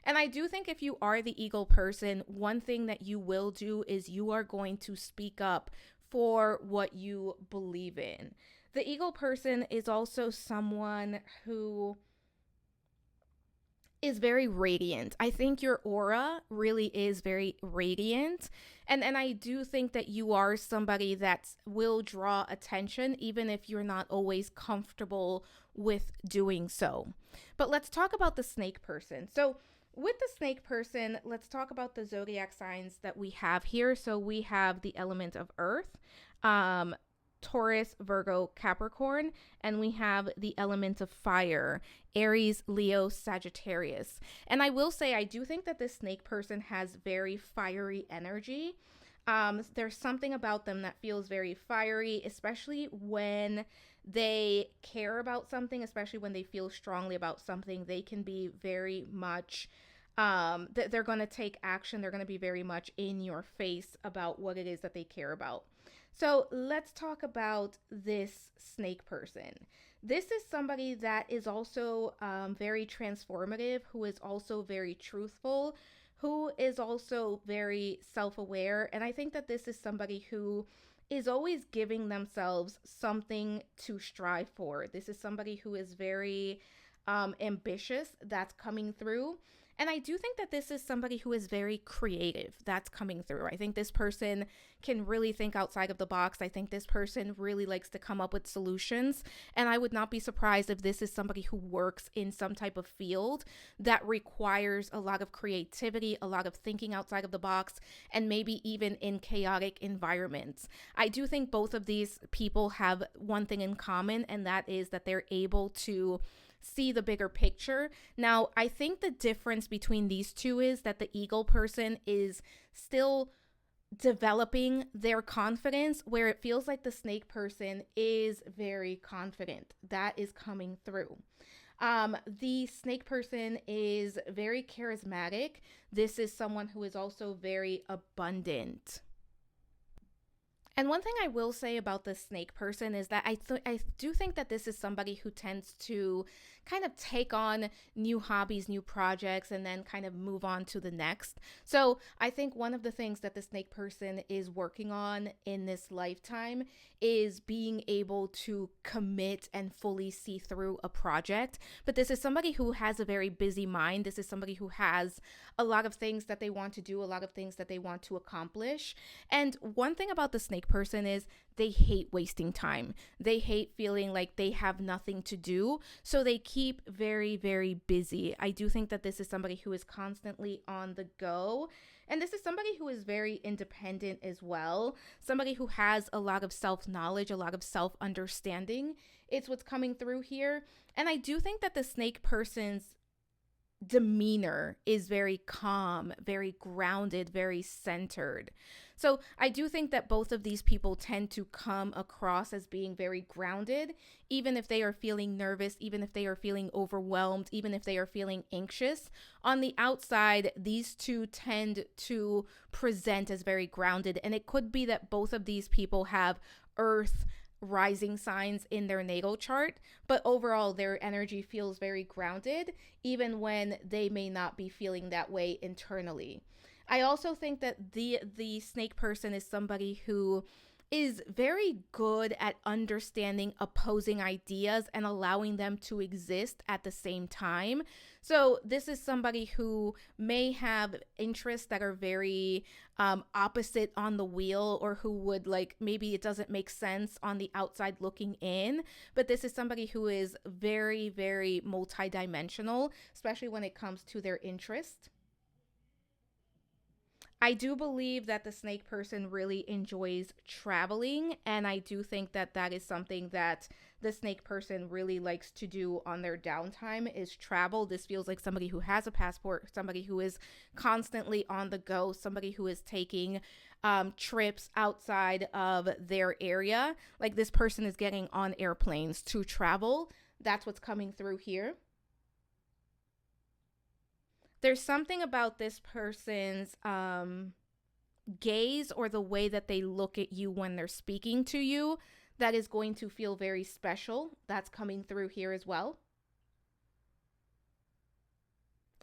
And I do think if you are the eagle person, one thing that you will do is you are going to speak up for what you believe in. The eagle person is also someone who is very radiant. I think your aura really is very radiant. And I do think that you are somebody that will draw attention even if you're not always comfortable with doing so. But let's talk about the snake person. So with the snake person, let's talk about the zodiac signs that we have here. So we have the element of earth, Taurus, Virgo, Capricorn, and we have the element of fire, Aries, Leo, Sagittarius. And I will say, I do think that this snake person has very fiery energy. There's something about them that feels very fiery, especially when they care about something, especially when they feel strongly about something. They can be very much, they're going to take action. They're going to be very much in your face about what it is that they care about. So let's talk about this snake person. This is somebody that is also very transformative, who is also very truthful, who is also very self-aware. And I think that this is somebody who is always giving themselves something to strive for. This is somebody who is very ambitious. That's coming through. And I do think that this is somebody who is very creative. That's coming through. I think this person can really think outside of the box. I think this person really likes to come up with solutions. And I would not be surprised if this is somebody who works in some type of field that requires a lot of creativity, a lot of thinking outside of the box, and maybe even in chaotic environments. I do think both of these people have one thing in common, and that is that they're able to see the bigger picture. Now, I think the difference between these two is that the eagle person is still developing their confidence, where it feels like the snake person is very confident. That is coming through. The snake person is very charismatic. This is someone who is also very abundant. And one thing I will say about the snake person is that I do think that this is somebody who tends to kind of take on new hobbies, new projects, and then kind of move on to the next. So I think one of the things that the snake person is working on in this lifetime is being able to commit and fully see through a project. But this is somebody who has a very busy mind. This is somebody who has a lot of things that they want to do, a lot of things that they want to accomplish. And one thing about the snake person is they hate wasting time. They hate feeling like they have nothing to do. So they keep very, very busy. I do think that this is somebody who is constantly on the go. And this is somebody who is very independent as well. Somebody who has a lot of self-knowledge, a lot of self-understanding. It's what's coming through here. And I do think that the snake person's demeanor is very calm, very grounded, very centered. So I do think that both of these people tend to come across as being very grounded, even if they are feeling nervous, even if they are feeling overwhelmed, even if they are feeling anxious. On the outside, these two tend to present as very grounded. And it could be that both of these people have earth rising signs in their natal chart, but overall their energy feels very grounded, even when they may not be feeling that way internally. I also think that the snake person is somebody who is very good at understanding opposing ideas and allowing them to exist at the same time. So this is somebody who may have interests that are very opposite on the wheel, or who would, like, maybe it doesn't make sense on the outside looking in, but this is somebody who is very, very multidimensional, especially when it comes to their interest. I do believe that the snake person really enjoys traveling, and I do think that that is something that the snake person really likes to do on their downtime, is travel. This feels like somebody who has a passport, somebody who is constantly on the go, somebody who is taking trips outside of their area. Like, this person is getting on airplanes to travel. That's what's coming through here. There's something about this person's gaze, or the way that they look at you when they're speaking to you, that is going to feel very special. That's coming through here as well.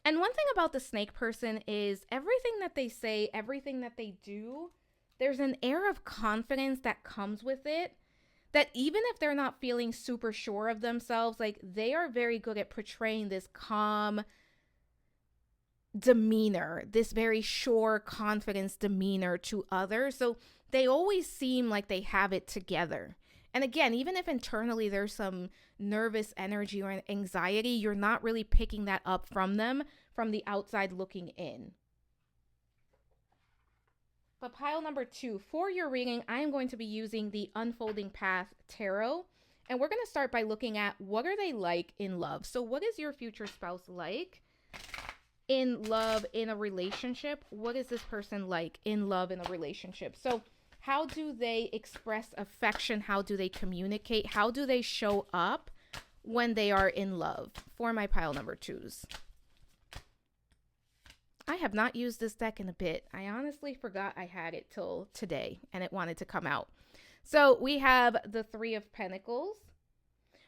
And one thing about the snake person is everything that they say, everything that they do, there's an air of confidence that comes with it, that even if they're not feeling super sure of themselves, like, they are very good at portraying this calm demeanor, this very sure confidence demeanor to others. So they always seem like they have it together. And again, even if internally there's some nervous energy or anxiety, you're not really picking that up from them from the outside looking in. But pile number 2, for your reading, I am going to be using the Unfolding Path Tarot. And we're going to start by looking at, what are they like in love? So what is your future spouse like in love, in a relationship? What is this person like in love, in a relationship? So how do they express affection? How do they communicate? How do they show up when they are in love? For my pile number 2s. I have not used this deck in a bit. I honestly forgot I had it till today and it wanted to come out. So we have the 3 of Pentacles.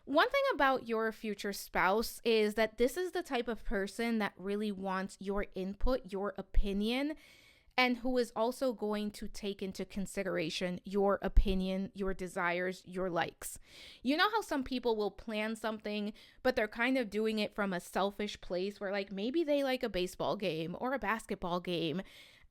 One thing about your future spouse is that this is the type of person that really wants your input, your opinion, and who is also going to take into consideration your opinion, your desires, your likes. You know how some people will plan something, but they're kind of doing it from a selfish place, where, like, maybe they like a baseball game or a basketball game,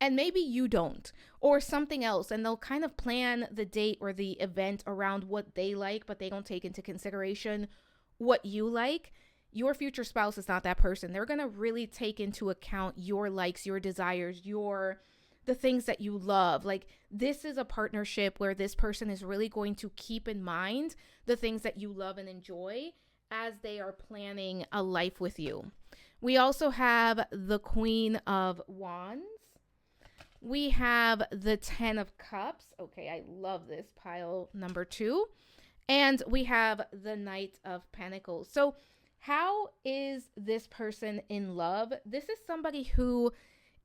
and maybe you don't, or something else, and they'll kind of plan the date or the event around what they like, but they don't take into consideration what you like. Your future spouse is not that person. They're going to really take into account your likes, your desires, the things that you love. Like, this is a partnership where this person is really going to keep in mind the things that you love and enjoy as they are planning a life with you. We also have the Queen of Wands. We have the 10 of Cups. Okay, I love this pile number 2. And we have the Knight of Pentacles. So how is this person in love? This is somebody who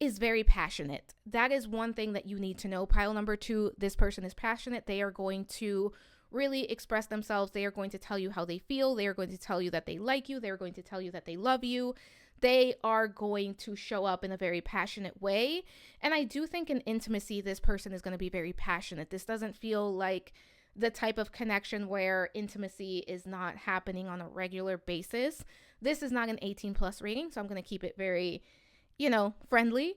is very passionate. That is one thing that you need to know. Pile number 2, this person is passionate. They are going to really express themselves. They are going to tell you how they feel. They are going to tell you that they like you. They're going to tell you that they love you. They are going to show up in a very passionate way. And I do think in intimacy, this person is going to be very passionate. This doesn't feel like the type of connection where intimacy is not happening on a regular basis. This is not an 18 plus reading, so I'm going to keep it very, friendly.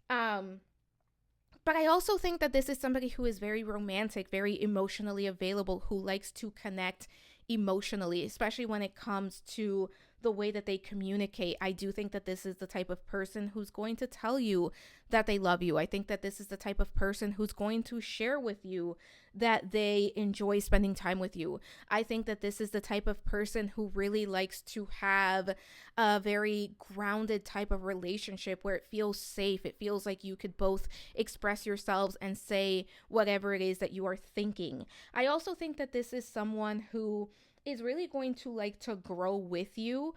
But I also think that this is somebody who is very romantic, very emotionally available, who likes to connect emotionally, especially when it comes to the way that they communicate. I do think that this is the type of person who's going to tell you that they love you. I think that this is the type of person who's going to share with you that they enjoy spending time with you. I think that this is the type of person who really likes to have a very grounded type of relationship where it feels safe. It feels like you could both express yourselves and say whatever it is that you are thinking. I also think that this is someone who is really going to like to grow with you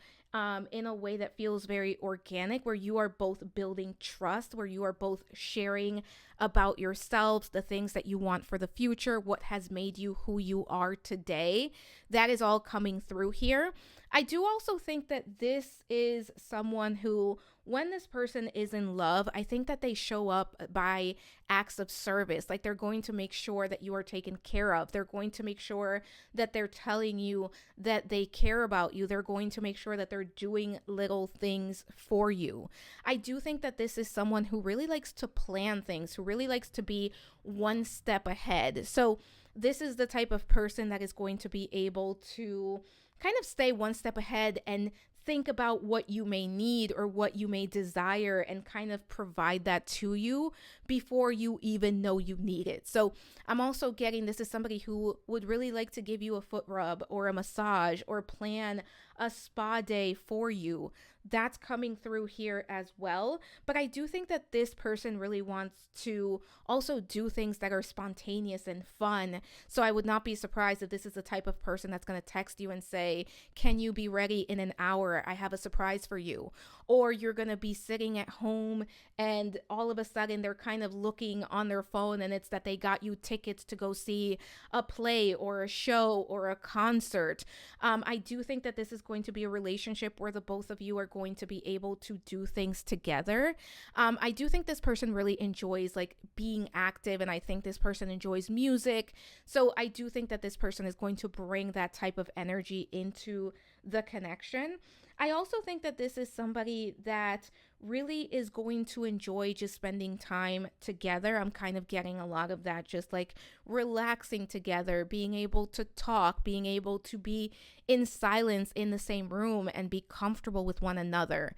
in a way that feels very organic, where you are both building trust, where you are both sharing about yourselves, the things that you want for the future, what has made you who you are today. That is all coming through here. I do also think that this is someone who, when this person is in love, I think that they show up by acts of service. Like, they're going to make sure that you are taken care of. They're going to make sure that they're telling you that they care about you. They're going to make sure that they're doing little things for you. I do think that this is someone who really likes to plan things, who really likes to be one step ahead. So this is the type of person that is going to be able to kind of stay one step ahead and think about what you may need or what you may desire and kind of provide that to you before you even know you need it. So I'm also getting this is somebody who would really like to give you a foot rub or a massage or plan a spa day for you. That's coming through here as well. But I do think that this person really wants to also do things that are spontaneous and fun. So I would not be surprised if this is the type of person that's going to text you and say, "Can you be ready in an hour? I have a surprise for you." Or you're going to be sitting at home and all of a sudden they're kind of looking on their phone and it's that they got you tickets to go see a play or a show or a concert. I do think that this is going to be a relationship where the both of you are going to be able to do things together. I do think this person really enjoys like being active, and I think this person enjoys music. So I do think that this person is going to bring that type of energy into the connection. I also think that this is somebody that really is going to enjoy just spending time together. I'm kind of getting a lot of that, just like relaxing together, being able to talk, being able to be in silence in the same room and be comfortable with one another.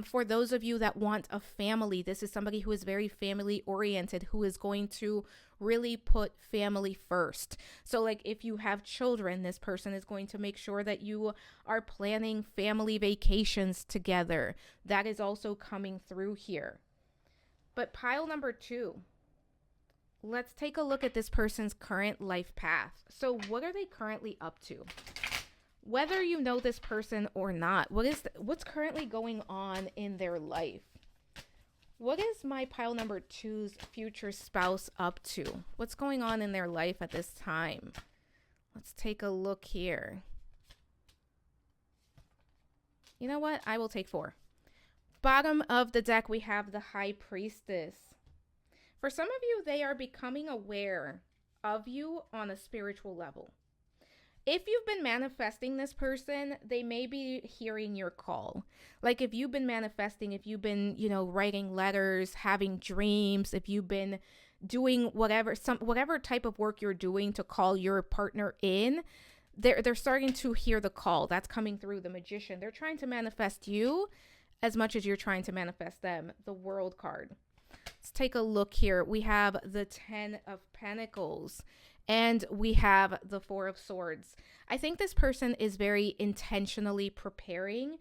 For those of you that want a family, this is somebody who is very family oriented, who is going to really put family first. So like if you have children, this person is going to make sure that you are planning family vacations together. That is also coming through here. But pile number 2, let's take a look at this person's current life path. So what are they currently up to? Whether you know this person or not, what's currently going on in their life? What is my pile number 2's future spouse up to? What's going on in their life at this time? Let's take a look here. You know what? I will take 4. Bottom of the deck, we have the High Priestess. For some of you, they are becoming aware of you on a spiritual level. If you've been manifesting this person, they may be hearing your call. Like if you've been manifesting, if you've been, writing letters, having dreams, if you've been doing whatever type of work you're doing to call your partner in, they're starting to hear the call. That's coming through the Magician. They're trying to manifest you as much as you're trying to manifest them. The World card. Let's take a look here. We have the 10 of Pentacles. And we have the 4 of Swords. I think this person is very intentionally preparing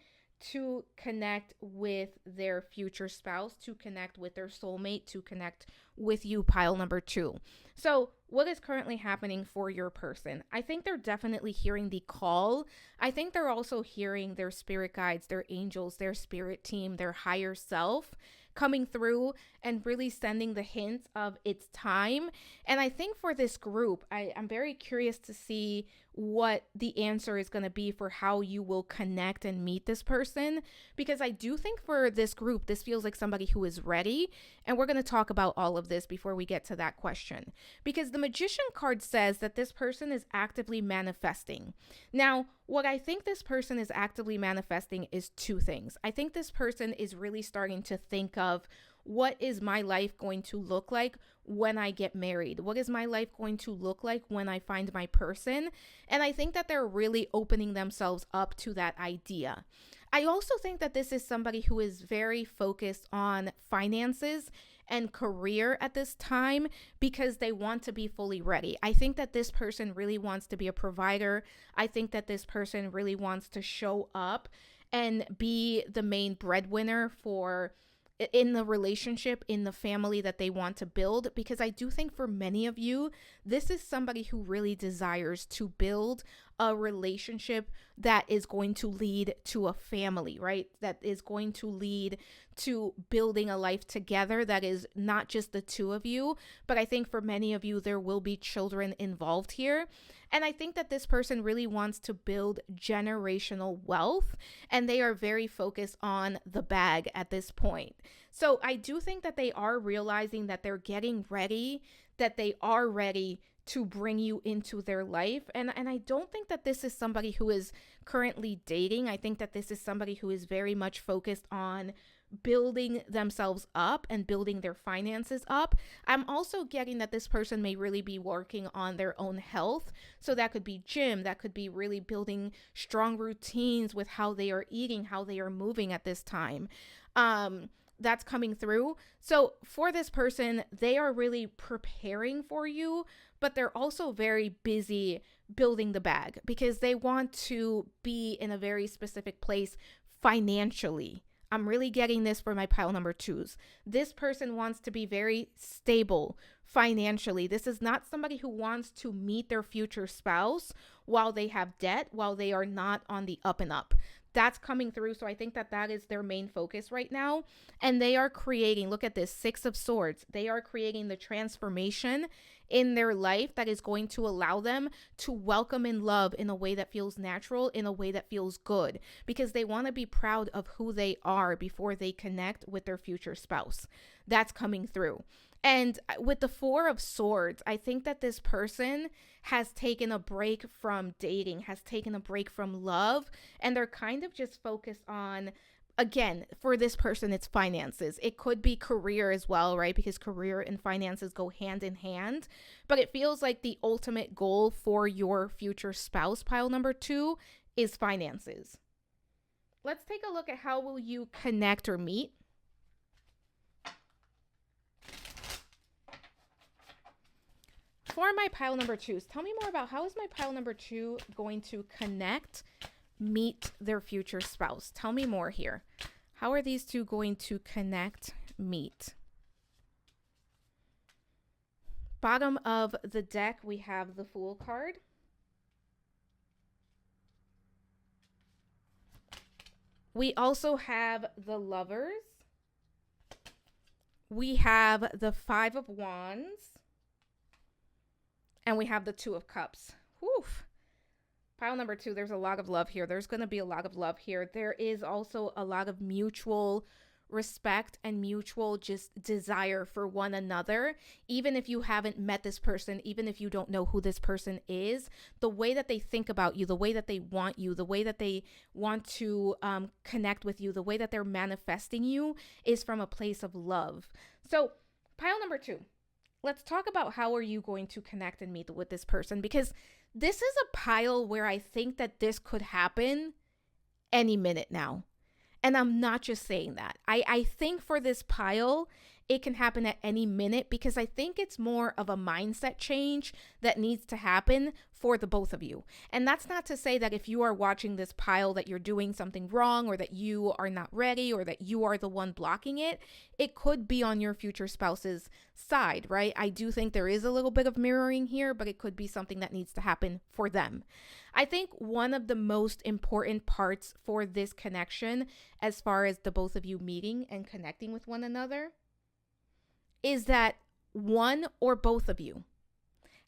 to connect with their future spouse, to connect with their soulmate, to connect with you, pile number 2. So what is currently happening for your person? I think they're definitely hearing the call. I think they're also hearing their spirit guides, their angels, their spirit team, their higher self coming through and really sending the hints of it's time. And I think for this group, I'm very curious to see what the answer is going to be for how you will connect and meet this person, because I do think for this group, this feels like somebody who is ready. And we're going to talk about all of this before we get to that question, because the Magician card says that this person is actively manifesting. Now, what I think this person is actively manifesting is 2 things. I think this person is really starting to think of what is my life going to look like when I get married? What is my life going to look like when I find my person? And I think that they're really opening themselves up to that idea. I also think that this is somebody who is very focused on finances and career at this time because they want to be fully ready. I think that this person really wants to be a provider. I think that this person really wants to show up and be the main breadwinner for in the relationship, in the family that they want to build, because I do think for many of you, this is somebody who really desires to build a relationship that is going to lead to a family, right? That is going to lead to building a life together that is not just the two of you, but I think for many of you, there will be children involved here. And I think that this person really wants to build generational wealth, and they are very focused on the bag at this point. So I do think that they are realizing that they're getting ready, that they are ready to bring you into their life. And I don't think that this is somebody who is currently dating. I think that this is somebody who is very much focused on building themselves up and building their finances up. I'm also getting that this person may really be working on their own health. So that could be gym, that could be really building strong routines with how they are eating, how they are moving at this time. That's coming through. So for this person, they are really preparing for you, but they're also very busy building the bag because they want to be in a very specific place financially. I'm really getting this for my pile number 2s. This person wants to be very stable financially. This is not somebody who wants to meet their future spouse while they have debt, while they are not on the up and up. That's coming through. So I think that that is their main focus right now. And they are creating, look at this, 6 of Swords. They are creating the transformation in their life that is going to allow them to welcome in love in a way that feels natural, in a way that feels good, because they want to be proud of who they are before they connect with their future spouse. That's coming through. And with the 4 of Swords, I think that this person has taken a break from dating, has taken a break from love, and they're kind of just focused on, again, for this person, it's finances. It could be career as well, right? Because career and finances go hand in hand. But it feels like the ultimate goal for your future spouse, pile number 2, is finances. Let's take a look at how will you connect or meet. For my pile number 2s, tell me more about how is my pile number 2 going to connect, meet their future spouse. Tell me more here. How are these two going to connect, meet? Bottom of the deck, we have the Fool card. We also have the Lovers. We have the 5 of Wands. And we have the 2 of Cups. Whew. Pile number 2, there's a lot of love here. There's going to be a lot of love here. There is also a lot of mutual respect and mutual just desire for one another. Even if you haven't met this person, even if you don't know who this person is, the way that they think about you, the way that they want you, the way that they want to connect with you, the way that they're manifesting you is from a place of love. So pile number 2. Let's talk about how are you going to connect and meet with this person, because this is a pile where I think that this could happen any minute now. And I'm not just saying that. I think for this pile, it can happen at any minute because I think it's more of a mindset change that needs to happen for the both of you. And that's not to say that if you are watching this pile that you're doing something wrong or that you are not ready or that you are the one blocking it. It could be on your future spouse's side, right? I do think there is a little bit of mirroring here, but it could be something that needs to happen for them. I think one of the most important parts for this connection, as far as the both of you meeting and connecting with one another, is that one or both of you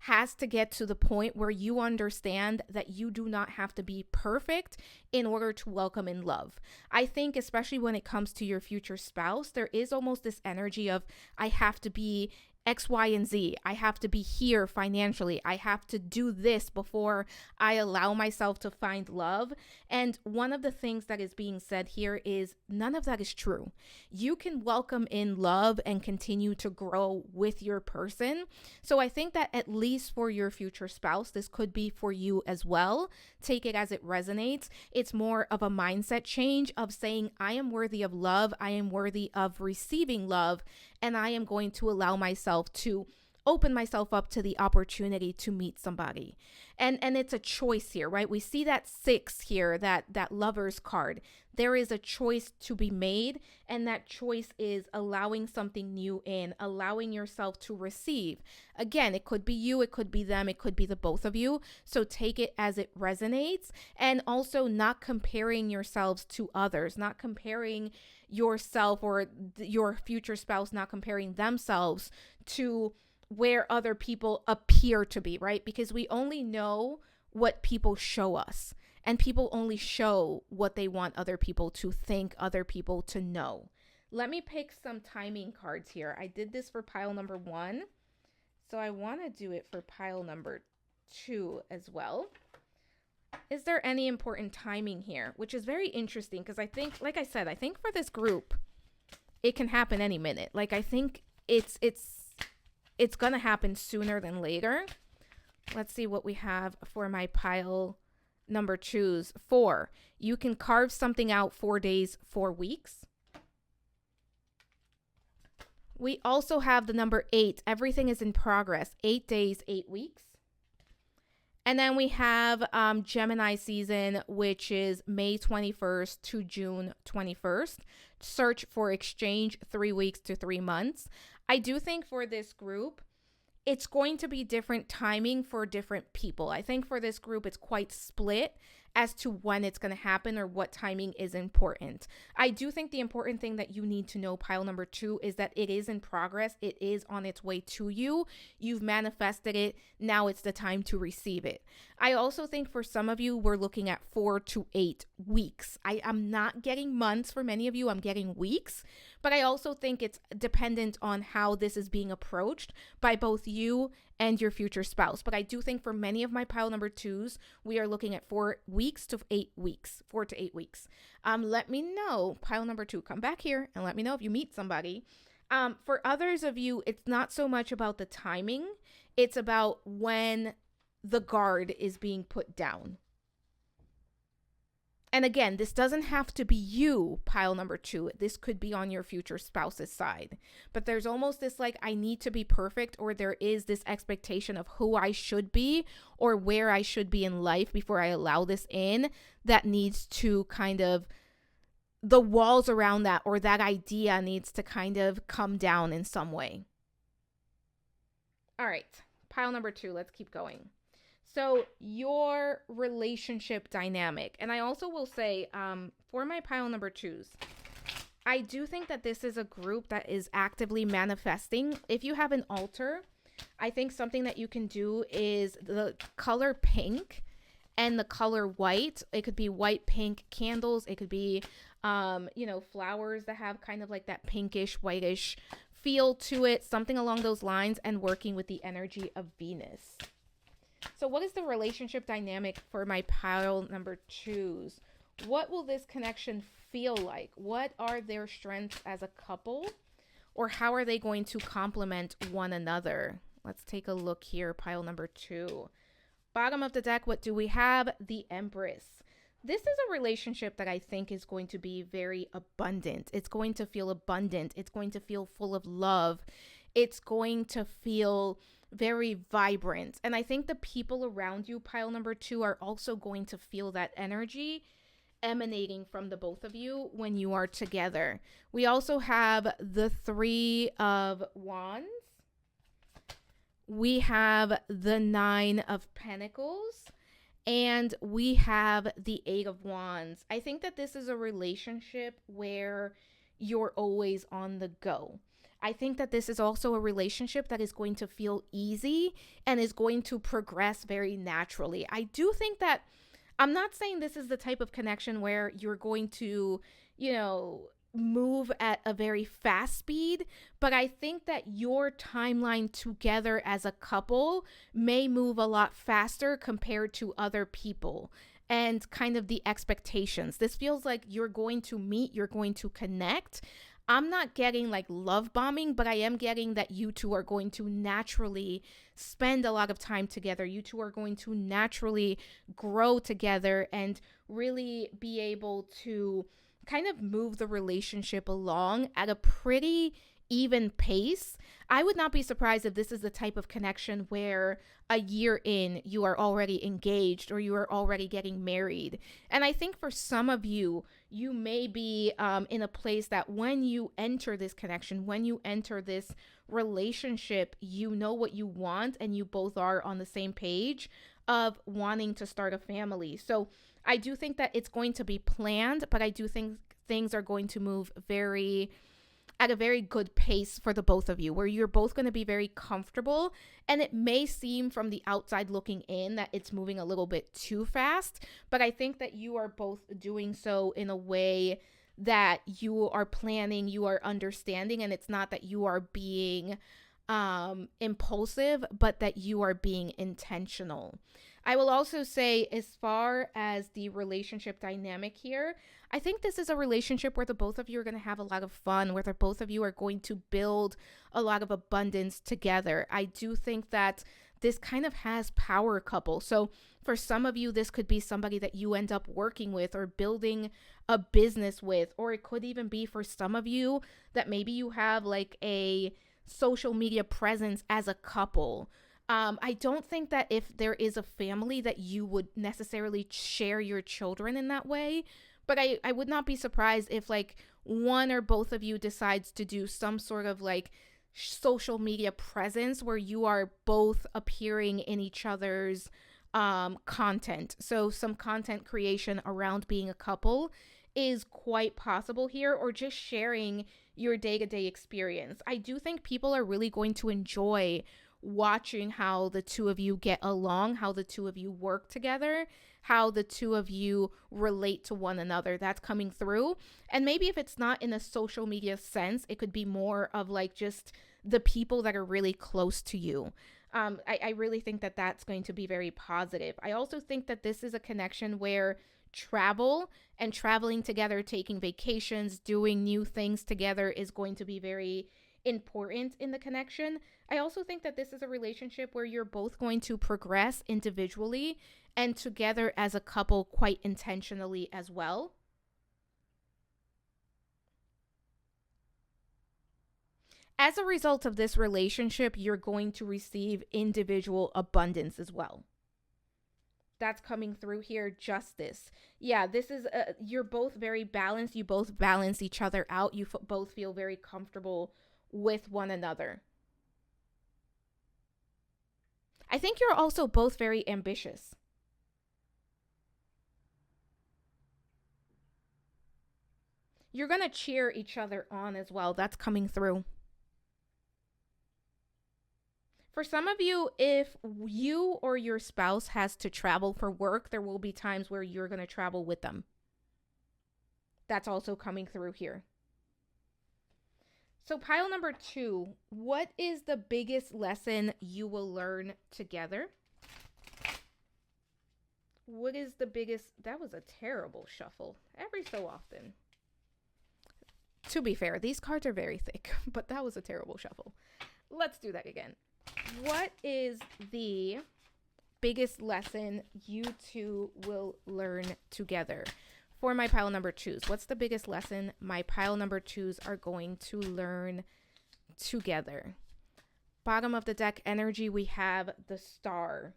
has to get to the point where you understand that you do not have to be perfect in order to welcome in love. I think especially when it comes to your future spouse, there is almost this energy of I have to be X, Y, and Z. I have to be here financially. I have to do this before I allow myself to find love. And one of the things that is being said here is none of that is true. You can welcome in love and continue to grow with your person. So I think that at least for your future spouse, this could be for you as well. Take it as it resonates. It's more of a mindset change of saying, I am worthy of love. I am worthy of receiving love. And I am going to allow myself to open myself up to the opportunity to meet somebody. And it's a choice here, right? We see that 6 here, that lover's card. There is a choice to be made, and that choice is allowing something new in, allowing yourself to receive. Again, it could be you, it could be them, it could be the both of you. So take it as it resonates, and also not comparing yourselves to others, not comparing yourself or your future spouse, not comparing themselves to where other people appear to be, right? Because we only know what people show us, and people only show what they want other people to think, other people to know. Let me pick some timing cards here. I did this for pile number 1, so I want to do it for pile number 2 as well. Is there any important timing here? Which is very interesting because I think, like I said, I think for this group, it can happen any minute. Like I think it's going to happen sooner than later. Let's see what we have for my pile number 2's. 4. You can carve something out 4 days, 4 weeks. We also have the number 8. Everything is in progress. 8 days, 8 weeks. And then we have Gemini season, which is May 21st to June 21st. Search for exchange 3 weeks to 3 months. I do think for this group, it's going to be different timing for different people. I think for this group, it's quite split as to when it's going to happen or what timing is important. I do think the important thing that you need to know, pile number 2, is that it is in progress. It is on its way to you. You've manifested it. Now it's the time to receive it. I also think for some of you, we're looking at 4 to 8 weeks. I'm not getting months for many of you. I'm getting weeks. But I also think it's dependent on how this is being approached by both you and your future spouse. But I do think for many of my pile number 2's, we are looking at 4 weeks to 8 weeks, 4 to 8 weeks. Let me know, pile number 2, come back here and let me know if you meet somebody. For others of you, it's not so much about the timing. It's about when the guard is being put down. And again, this doesn't have to be you, pile number 2. This could be on your future spouse's side. But there's almost this like, I need to be perfect, or there is this expectation of who I should be or where I should be in life before I allow this in, that needs to kind of, the walls around that or that idea needs to kind of come down in some way. All right, pile number 2, let's keep going. So your relationship dynamic. And I also will say for my pile number 2's, I do think that this is a group that is actively manifesting. If you have an altar, I think something that you can do is the color pink and the color white. It could be white, pink candles. It could be, flowers that have kind of like that pinkish, whitish feel to it, something along those lines, and working with the energy of Venus. So what is the relationship dynamic for my pile number 2's? What will this connection feel like? What are their strengths as a couple? Or how are they going to complement one another? Let's take a look here, pile number 2. Bottom of the deck, what do we have? The Empress. This is a relationship that I think is going to be very abundant. It's going to feel abundant. It's going to feel full of love. It's going to feel very vibrant. And I think the people around you, pile number 2, are also going to feel that energy emanating from the both of you when you are together. We also have the 3 of Wands. We have the 9 of Pentacles. And we have the 8 of Wands. I think that this is a relationship where you're always on the go. I think that this is also a relationship that is going to feel easy and is going to progress very naturally. I do think that, I'm not saying this is the type of connection where you're going to, move at a very fast speed, but I think that your timeline together as a couple may move a lot faster compared to other people and kind of the expectations. This feels like you're going to meet, you're going to connect. I'm not getting like love bombing, but I am getting that you two are going to naturally spend a lot of time together. You two are going to naturally grow together and really be able to kind of move the relationship along at a pretty even pace. I would not be surprised if this is the type of connection where a year in you are already engaged or you are already getting married. And I think for some of you, you may be in a place that when you enter this connection, when you enter this relationship, you know what you want and you both are on the same page of wanting to start a family. So I do think that it's going to be planned, but I do think things are going to move at a very good pace for the both of you, where you're both going to be very comfortable. And it may seem from the outside looking in that it's moving a little bit too fast, but I think that you are both doing so in a way that you are planning, you are understanding, and it's not that you are being impulsive, but that you are being intentional. I will also say, as far as the relationship dynamic here, I think this is a relationship where the both of you are going to have a lot of fun, where the both of you are going to build a lot of abundance together. I do think that this kind of has power couple. So for some of you, this could be somebody that you end up working with or building a business with, or it could even be for some of you that maybe you have like a social media presence as a couple. I don't think that if there is a family that you would necessarily share your children in that way, but I would not be surprised if like one or both of you decides to do some sort of like social media presence where you are both appearing in each other's content. So some content creation around being a couple is quite possible here, or just sharing your day-to-day experience. I do think people are really going to enjoy watching how the two of you get along, how the two of you work together, how the two of you relate to one another. That's coming through. And maybe if it's not in a social media sense, it could be more of like just the people that are really close to you. I really think that that's going to be very positive. I also think that this is a connection where travel and traveling together, taking vacations, doing new things together is going to be very important in the connection. I also think that this is a relationship where you're both going to progress individually and together as a couple quite intentionally as well. As a result of this relationship, you're going to receive individual abundance as well. That's coming through here. Justice. Yeah, this is you're both very balanced. You both balance each other out. You both feel very comfortable with one another. I think you're also both very ambitious. You're going to cheer each other on as well. That's coming through. For some of you, if you or your spouse has to travel for work, there will be times where you're going to travel with them. That's also coming through here. So pile number 2, what is the biggest lesson you will learn together? What is the biggest? That was a terrible shuffle every so often. To be fair, these cards are very thick, but that was a terrible shuffle. Let's do that again. What is the biggest lesson you two will learn together? For my pile number 2s, what's the biggest lesson my pile number 2s are going to learn together? Bottom of the deck energy, we have the Star.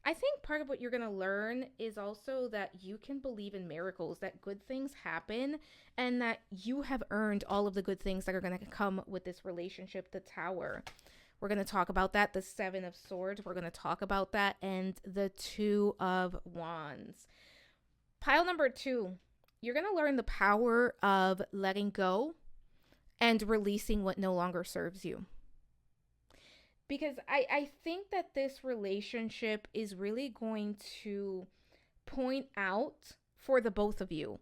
I think part of what you're going to learn is also that you can believe in miracles, that good things happen, and that you have earned all of the good things that are going to come with this relationship, the Tower. We're going to talk about that. The 7 of Swords, we're going to talk about that, and the 2 of Wands. Pile number 2, you're going to learn the power of letting go and releasing what no longer serves you. Because I think that this relationship is really going to point out for the both of you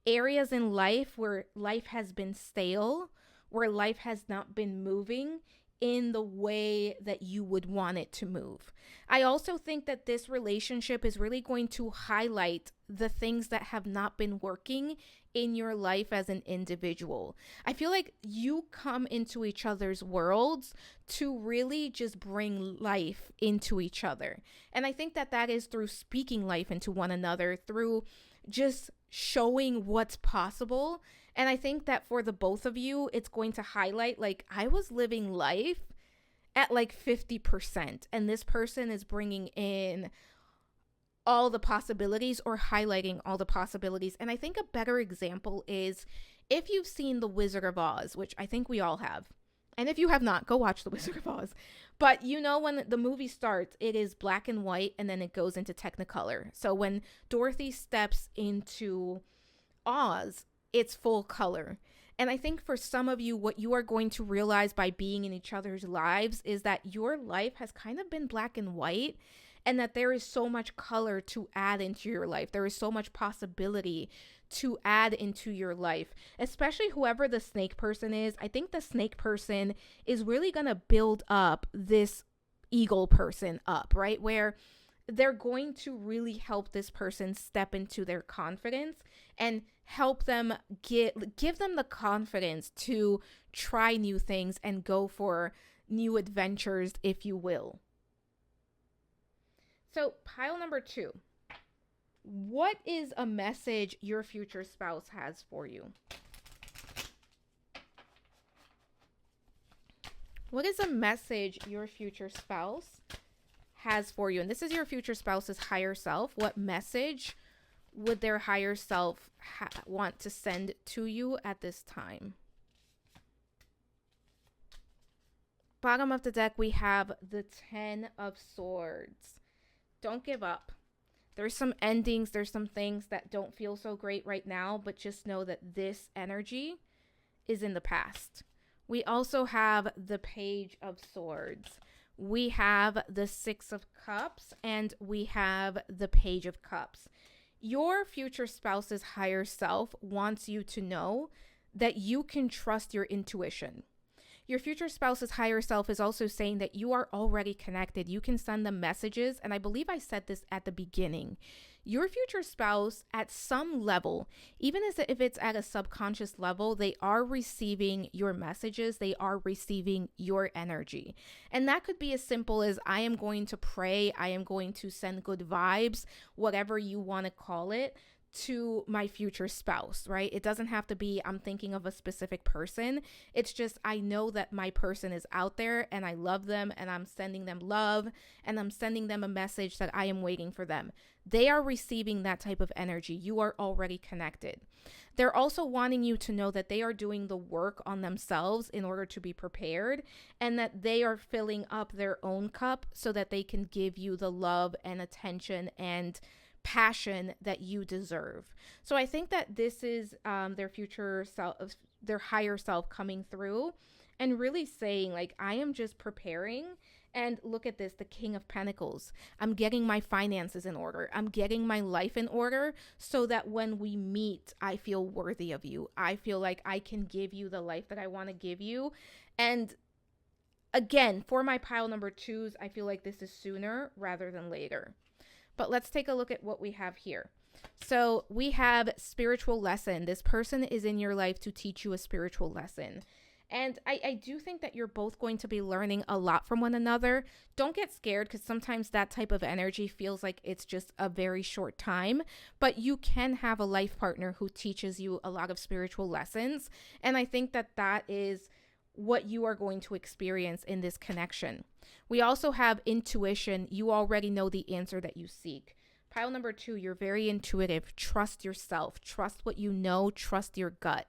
areas in life where life has been stale, where life has not been moving in the way that you would want it to move. I also think that this relationship is really going to highlight the things that have not been working in your life as an individual. I feel like you come into each other's worlds to really just bring life into each other. And I think that that is through speaking life into one another, through just showing what's possible. And I think that for the both of you, it's going to highlight like I was living life at like 50%, and this person is bringing in all the possibilities or highlighting all the possibilities. And I think a better example is if you've seen The Wizard of Oz, which I think we all have. And if you have not, go watch The Wizard of Oz. But you know, when the movie starts, it is black and white and then it goes into Technicolor. So when Dorothy steps into Oz, it's full color. And I think for some of you, what you are going to realize by being in each other's lives is that your life has kind of been black and white, and that there is so much color to add into your life. There is so much possibility to add into your life, especially whoever the snake person is. I think the snake person is really going to build up this eagle person up, right? Where they're going to really help this person step into their confidence and help them give them the confidence to try new things and go for new adventures, if you will. So, pile number 2. What is a message your future spouse has for you? What is a message your future spouse has for you? And this is your future spouse's higher self. What message would their higher self want to send to you at this time? Bottom of the deck, we have the 10 of Swords. Don't give up. There's some endings. There's some things that don't feel so great right now, but just know that this energy is in the past. We also have the Page of Swords. We have the 6 of Cups, and we have the Page of Cups. Your future spouse's higher self wants you to know that you can trust your intuition. Your future spouse's higher self is also saying that you are already connected. You can send them messages. And I believe I said this at the beginning. Your future spouse, at some level, even if it's at a subconscious level, they are receiving your messages. They are receiving your energy. And that could be as simple as I am going to pray. I am going to send good vibes, whatever you want to call it, to my future spouse, right? It doesn't have to be I'm thinking of a specific person. It's just I know that my person is out there and I love them and I'm sending them love and I'm sending them a message that I am waiting for them. They are receiving that type of energy. You are already connected. They're also wanting you to know that they are doing the work on themselves in order to be prepared, and that they are filling up their own cup so that they can give you the love and attention and passion that you deserve. So I think that this is their future self, their higher self coming through and really saying like, I am just preparing. And look at this, the King of Pentacles. I'm getting my finances in order. I'm getting my life in order so that when we meet, I feel worthy of you. I feel like I can give you the life that I want to give you. And again, for my pile number 2s, I feel like this is sooner rather than later. But let's take a look at what we have here. So we have spiritual lesson. This person is in your life to teach you a spiritual lesson. And I do think that you're both going to be learning a lot from one another. Don't get scared because sometimes that type of energy feels like it's just a very short time. But you can have a life partner who teaches you a lot of spiritual lessons. And I think that that is what you are going to experience in this connection. We also have intuition. You already know the answer that you seek. Pile number 2, you're very intuitive. Trust yourself. Trust what you know. Trust your gut.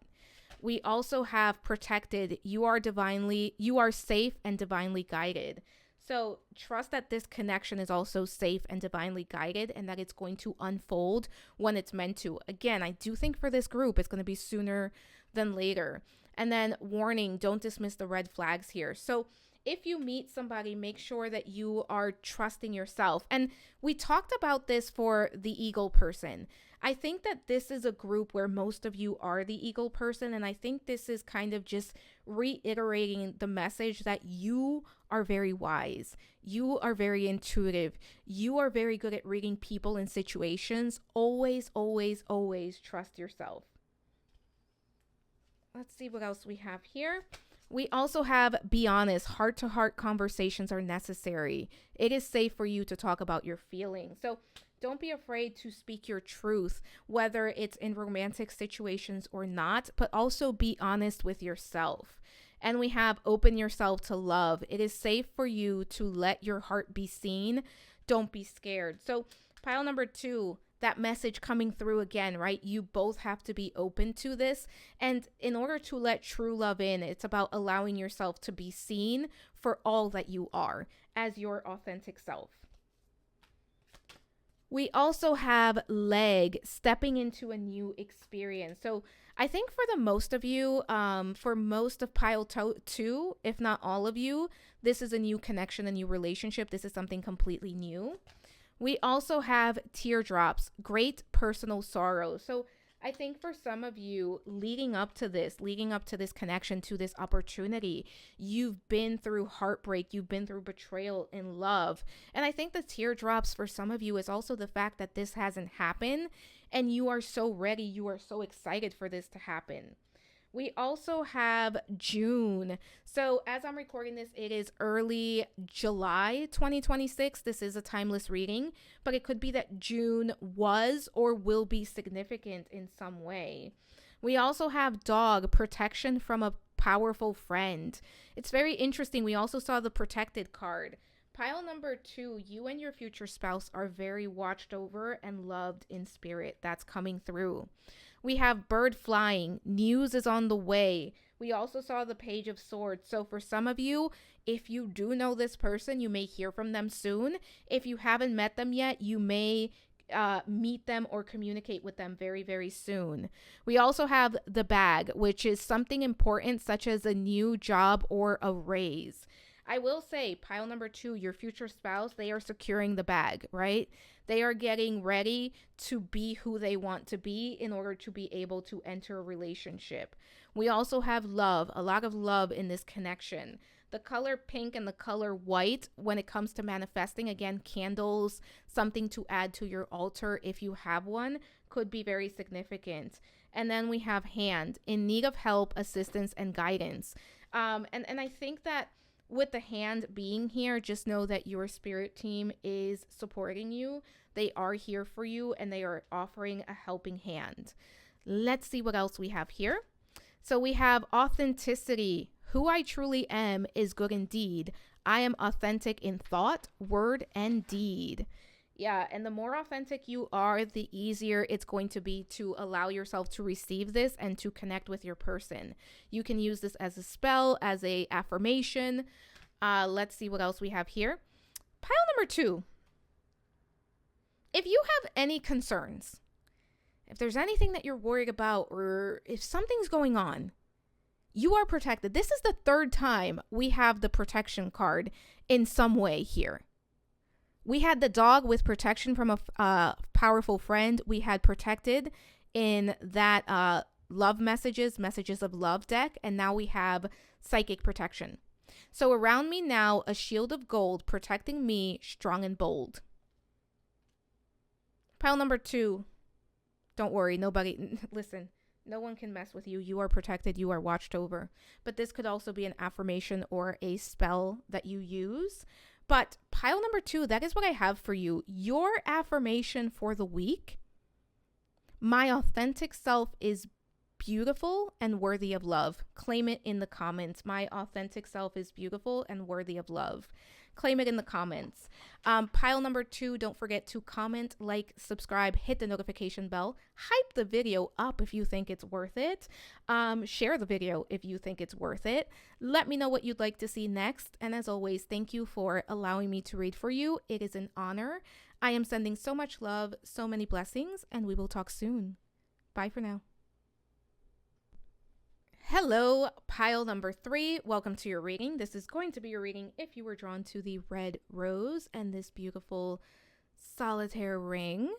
We also have protected. You are safe and divinely guided. So trust that this connection is also safe and divinely guided and that it's going to unfold when it's meant to. Again, I do think for this group, it's going to be sooner than later. And then warning, don't dismiss the red flags here. So If you meet somebody, make sure that you are trusting yourself. And we talked about this for the eagle person. I think that this is a group where most of you are the eagle person. And I think this is kind of just reiterating the message that you are very wise. You are very intuitive. You are very good at reading people and situations. Always, always, always trust yourself. Let's see what else we have here. We also have be honest. Heart-to-heart conversations are necessary. It is safe for you to talk about your feelings. So don't be afraid to speak your truth, whether it's in romantic situations or not, but also be honest with yourself. And we have open yourself to love. It is safe for you to let your heart be seen. Don't be scared. So pile number 2, that message coming through again, right? You both have to be open to this. And in order to let true love in, it's about allowing yourself to be seen for all that you are as your authentic self. We also have leg, stepping into a new experience. So I think for the most of you, for most of pile 2, if not all of you, this is a new connection, a new relationship. This is something completely new. We also have teardrops, great personal sorrow. So I think for some of you, leading up to this connection, to this opportunity, you've been through heartbreak, you've been through betrayal in love. And I think the teardrops for some of you is also the fact that this hasn't happened and you are so ready, you are so excited for this to happen. We also have June. So as I'm recording this, it is early July 2026. This is a timeless reading, but it could be that June was or will be significant in some way. We also have dog, protection from a powerful friend. It's very interesting. We also saw the protected card. Pile number 2, you and your future spouse are very watched over and loved in spirit. That's coming through. We have bird flying. News is on the way. We also saw the Page of Swords. So for some of you, if you do know this person, you may hear from them soon. If you haven't met them yet, you may meet them or communicate with them very, very soon. We also have the bag, which is something important, such as a new job or a raise. I will say, pile number 2, your future spouse, they are securing the bag, right? They are getting ready to be who they want to be in order to be able to enter a relationship. We also have love, a lot of love in this connection. The color pink and the color white, when it comes to manifesting, again, candles, something to add to your altar if you have one, could be very significant. And then we have hand, in need of help, assistance, and guidance. And I think that with the hand being here, just know that your spirit team is supporting you. They are here for you and they are offering a helping hand. Let's see what else we have here. So we have authenticity. Who I truly am is good indeed. I am authentic in thought, word, and deed. Yeah, and the more authentic you are, the easier it's going to be to allow yourself to receive this and to connect with your person. You can use this as a spell, as a affirmation. Let's see what else we have here. Pile number 2. If you have any concerns, if there's anything that you're worried about, or if something's going on, you are protected. This is the 3rd time we have the protection card in some way here. We had the dog with protection from a powerful friend. We had protected in that love messages of love deck. And now we have psychic protection. So around me now, a shield of gold protecting me, strong and bold. Pile number 2. Don't worry, listen, no one can mess with you. You are protected. You are watched over. But this could also be an affirmation or a spell that you use. But pile number 2, that is what I have for you. Your affirmation for the week: my authentic self is beautiful and worthy of love. Claim it in the comments. My authentic self is beautiful and worthy of love. Claim it in the comments. Pile number 2, don't forget to comment, like, subscribe, hit the notification bell, hype the video up if you think it's worth it. Share the video if you think it's worth it. Let me know what you'd like to see next. And as always, thank you for allowing me to read for you. It is an honor. I am sending so much love, so many blessings, and we will talk soon. Bye for now. Hello, pile number 3. Welcome to your reading. This is going to be your reading if you were drawn to the red rose and this beautiful solitaire ring.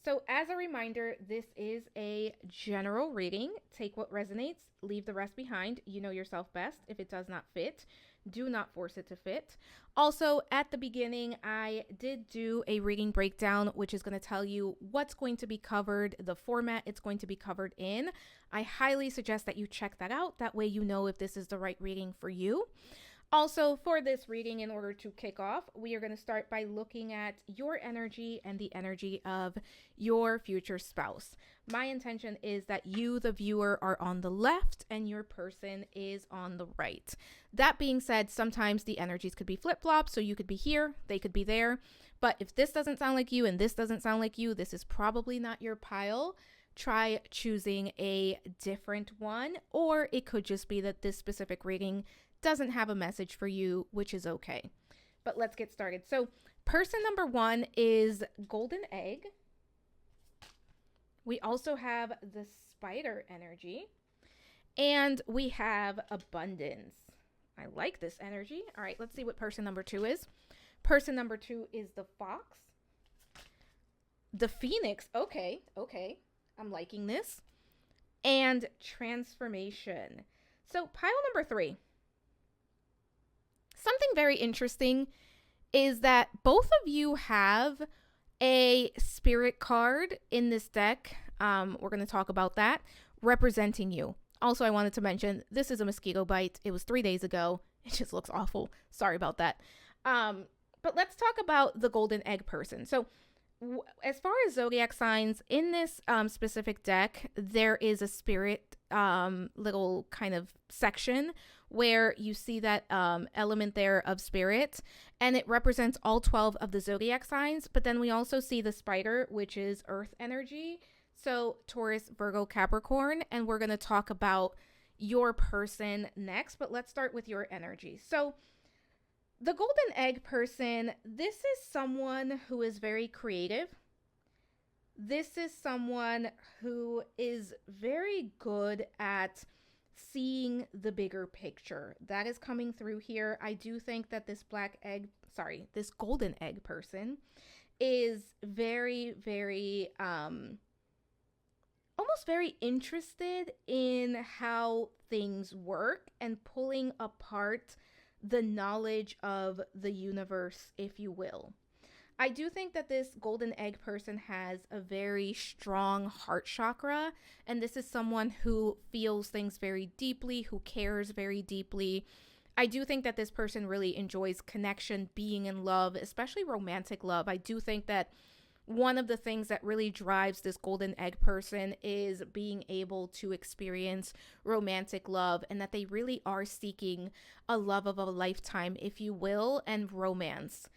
So as a reminder, this is a general reading. Take what resonates, leave the rest behind. You know yourself best. If it does not fit, do not force it to fit. Also, at the beginning, I did do a reading breakdown, which is going to tell you what's going to be covered, the format it's going to be covered in. I highly suggest that you check that out. That way you know if this is the right reading for you. Also, for this reading, in order to kick off, we are going to start by looking at your energy and the energy of your future spouse. My intention is that you, the viewer, are on the left and your person is on the right. That being said, sometimes the energies could be flip-flopped, so you could be here, they could be there. But if this doesn't sound like you and this doesn't sound like you, this is probably not your pile. Try choosing a different one, or it could just be that this specific reading doesn't have a message for you, which is okay. But let's get started. So person number 1 is golden egg. We also have the spider energy, and we have abundance. I like this energy. All right, let's see what person number 2 is. Person number 2 is the fox. The phoenix. Okay. I'm liking this. And transformation. So pile number 3. Something very interesting is that both of you have a spirit card in this deck. We're going to talk about that, representing you. Also, I wanted to mention, this is a mosquito bite. It was 3 days ago. It just looks awful. Sorry about that. But let's talk about the golden egg person. So as far as zodiac signs, in this specific deck, there is a spirit little kind of section where you see that element there of spirit, and it represents all 12 of the zodiac signs. But then we also see the spider, which is earth energy. So Taurus, Virgo, Capricorn, and we're going to talk about your person next, but let's start with your energy. So the golden egg person, this is someone who is very creative. This is someone who is very good at seeing the bigger picture. That is coming through here. I do think that this golden egg person is very, very, almost very interested in how things work and pulling apart the knowledge of the universe, if you will. I do think that this golden egg person has a very strong heart chakra, and this is someone who feels things very deeply, who cares very deeply. I do think that this person really enjoys connection, being in love, especially romantic love. I do think that one of the things that really drives this golden egg person is being able to experience romantic love, and that they really are seeking a love of a lifetime, if you will, and romance.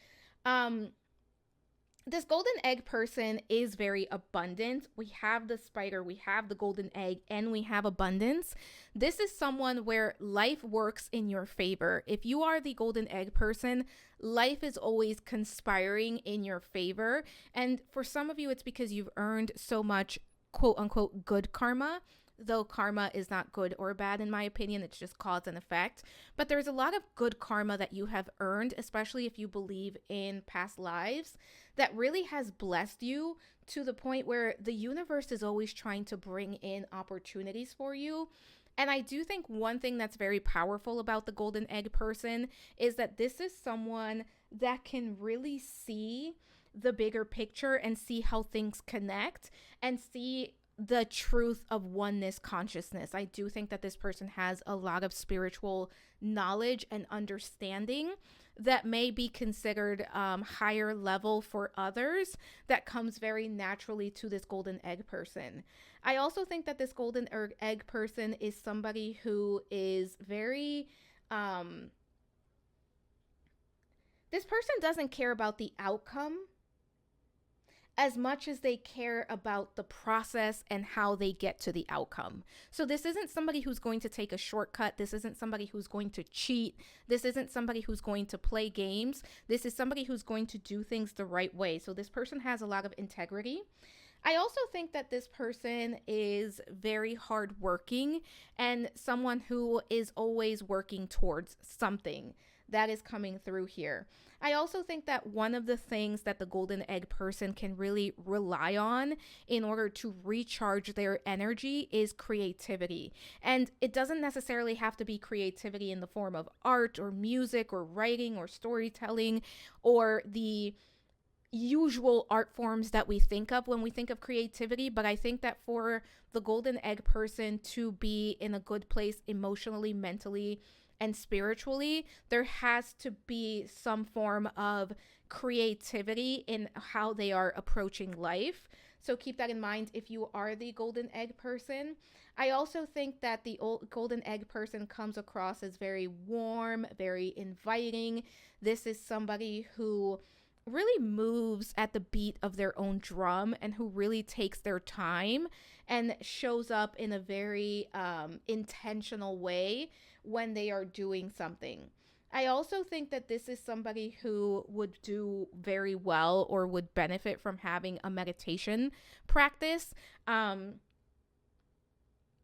This golden egg person is very abundant. We have the spider, we have the golden egg, and we have abundance. This is someone where life works in your favor. If you are the golden egg person, life is always conspiring in your favor. And for some of you, it's because you've earned so much quote unquote good karma. Though karma is not good or bad, in my opinion, it's just cause and effect. But there's a lot of good karma that you have earned, especially if you believe in past lives, that really has blessed you to the point where the universe is always trying to bring in opportunities for you. And I do think one thing that's very powerful about the golden egg person is that this is someone that can really see the bigger picture and see how things connect and see the truth of oneness consciousness. I do think that this person has a lot of spiritual knowledge and understanding that may be considered higher level for others, that comes very naturally to this golden egg person. I also think that this golden egg person is somebody who is very this person doesn't care about the outcome as much as they care about the process and how they get to the outcome. So this isn't somebody who's going to take a shortcut. This isn't somebody who's going to cheat. This isn't somebody who's going to play games. This is somebody who's going to do things the right way. So this person has a lot of integrity. I also think that this person is very hardworking and someone who is always working towards something that is coming through here. I also think that one of the things that the golden egg person can really rely on in order to recharge their energy is creativity. And it doesn't necessarily have to be creativity in the form of art or music or writing or storytelling or the usual art forms that we think of when we think of creativity, but I think that for the golden egg person to be in a good place emotionally, mentally, and spiritually, there has to be some form of creativity in how they are approaching life. So keep that in mind if you are the golden egg person. I also think that the golden egg person comes across as very warm, very inviting. This is somebody who really moves at the beat of their own drum and who really takes their time and shows up in a very intentional way when they are doing something. I also think that this is somebody who would do very well or would benefit from having a meditation practice.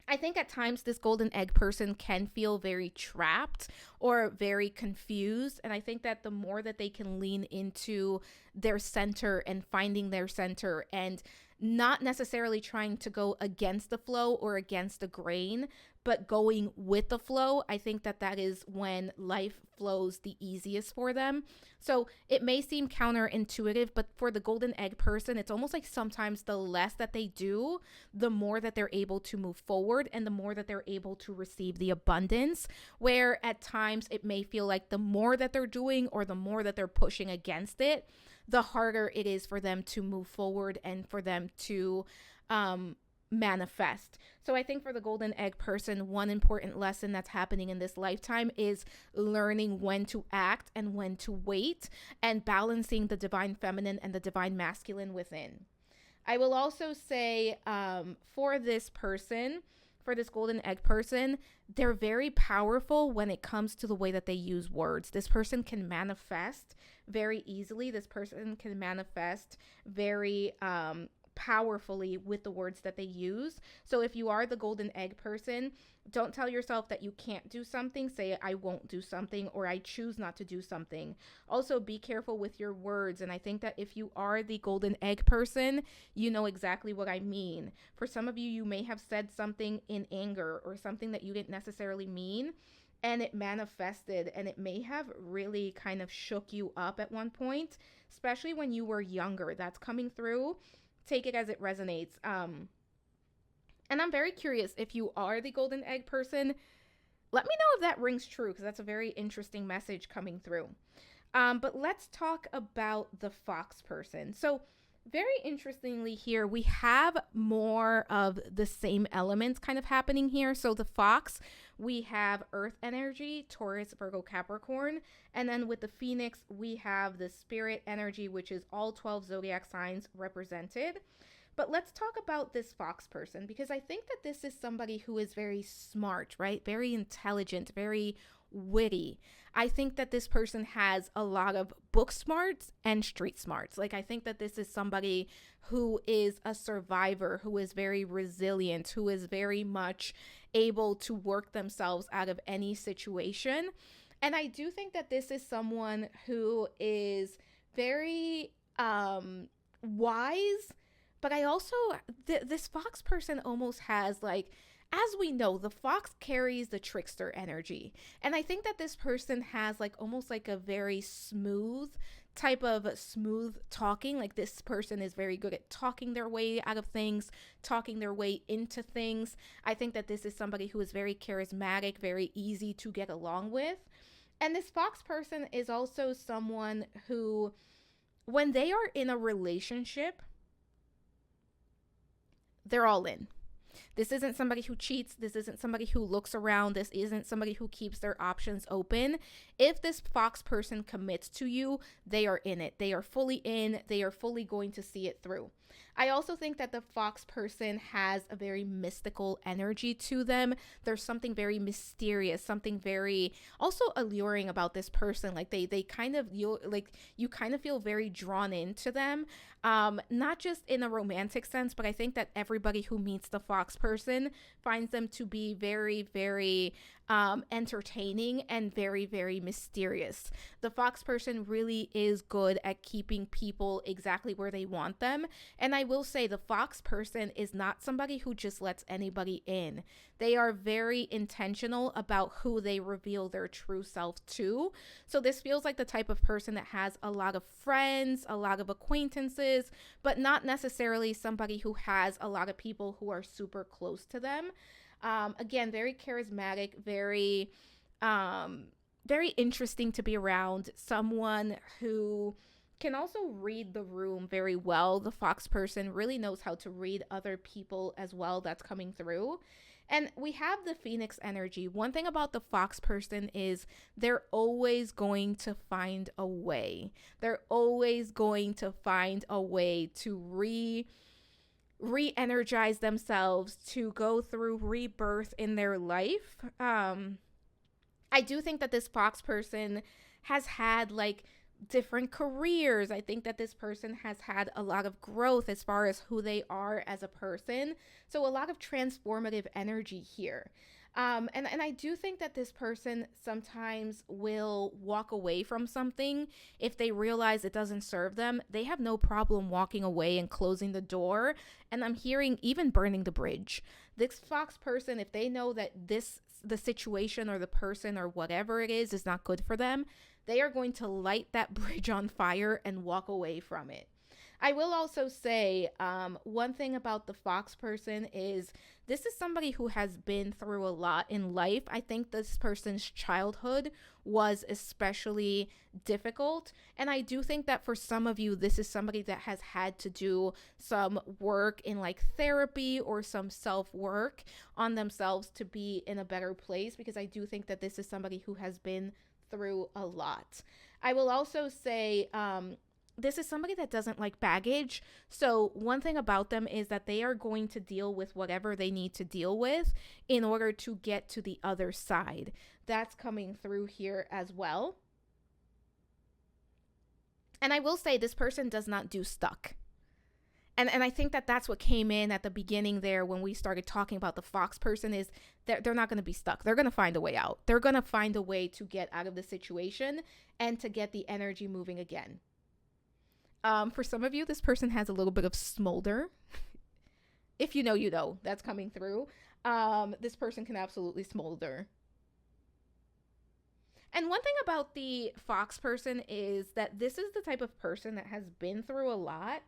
I think at times this golden egg person can feel very trapped or very confused. And I think that the more that they can lean into their center and finding their center and not necessarily trying to go against the flow or against the grain, but going with the flow, I think that that is when life flows the easiest for them. So it may seem counterintuitive, but for the golden egg person, it's almost like sometimes the less that they do, the more that they're able to move forward and the more that they're able to receive the abundance. Where at times it may feel like the more that they're doing or the more that they're pushing against it, the harder it is for them to move forward and for them to manifest. So I think for the golden egg person, one important lesson that's happening in this lifetime is learning when to act and when to wait and balancing the divine feminine and the divine masculine within. I will also say for this person, for this golden egg person, they're very powerful when it comes to the way that they use words. This person can manifest very easily. This person can manifest very powerfully with the words that they use. So if you are the golden egg person, don't tell yourself that you can't do something. Say, I won't do something, or I choose not to do something. Also, be careful with your words. And I think that if you are the golden egg person, you know exactly what I mean. For some of you, you may have said something in anger or something that you didn't necessarily mean, and it manifested, and it may have really kind of shook you up at one point, especially when you were younger. That's coming through. Take it as it resonates. And I'm very curious if you are the golden egg person. Let me know if that rings true, because that's a very interesting message coming through. But let's talk about the fox person. So very interestingly here, we have more of the same elements kind of happening here. So the fox, we have earth energy, Taurus, Virgo, Capricorn. And then with the phoenix, we have the spirit energy, which is all 12 zodiac signs represented. But let's talk about this fox person, because I think that this is somebody who is very smart, right? Very intelligent, very witty. I think that this person has a lot of book smarts and street smarts. Like, I think that this is somebody who is a survivor, who is very resilient, who is very much able to work themselves out of any situation. And I do think that this is someone who is very wise, but I also, this fox person almost has like, as we know, the fox carries the trickster energy. And I think that this person has like almost like a very smooth type of smooth talking. Like, this person is very good at talking their way out of things, talking their way into things. I think that this is somebody who is very charismatic, very easy to get along with. And this fox person is also someone who, when they are in a relationship, they're all in. This isn't somebody who cheats. This isn't somebody who looks around. This isn't somebody who keeps their options open. If this fox person commits to you, they are in it. They are fully in. They are fully going to see it through. I also think that the fox person has a very mystical energy to them. There's something very mysterious, something very also alluring about this person. Like they kind of you kind of feel very drawn into them. Not just in a romantic sense, but I think that everybody who meets the fox person finds them to be very, very entertaining and very, very mysterious. The fox person really is good at keeping people exactly where they want them. And I will say the fox person is not somebody who just lets anybody in. They are very intentional about who they reveal their true self to. So this feels like the type of person that has a lot of friends, a lot of acquaintances, but not necessarily somebody who has a lot of people who are super close to them. Again, very charismatic, very interesting to be around. Someone who can also read the room very well. The fox person really knows how to read other people as well. That's coming through. And we have the phoenix energy. One thing about the fox person is they're always going to find a way. They're always going to find a way to re-energize themselves, to go through rebirth in their life. I do think that this fox person has had like different careers. I think that this person has had a lot of growth as far as who they are as a person. So a lot of transformative energy here. And I do think that this person sometimes will walk away from something if they realize it doesn't serve them. They have no problem walking away and closing the door. And I'm hearing even burning the bridge. This fox person, if they know that the situation or the person or whatever it is not good for them, they are going to light that bridge on fire and walk away from it. I will also say one thing about the fox person is this is somebody who has been through a lot in life. I think this person's childhood was especially difficult. And I do think that for some of you, this is somebody that has had to do some work in like therapy or some self-work on themselves to be in a better place, because I do think that this is somebody who has been through a lot. I will also say this is somebody that doesn't like baggage. So one thing about them is that they are going to deal with whatever they need to deal with in order to get to the other side. That's coming through here as well. And I will say this person does not do stuck. And I think that that's what came in at the beginning there when we started talking about the fox person is that they're not going to be stuck. They're going to find a way out. They're going to find a way to get out of the situation and to get the energy moving again. For some of you, this person has a little bit of smolder. If you know, you know. That's coming through. This person can absolutely smolder. And one thing about the fox person is that this is the type of person that has been through a lot.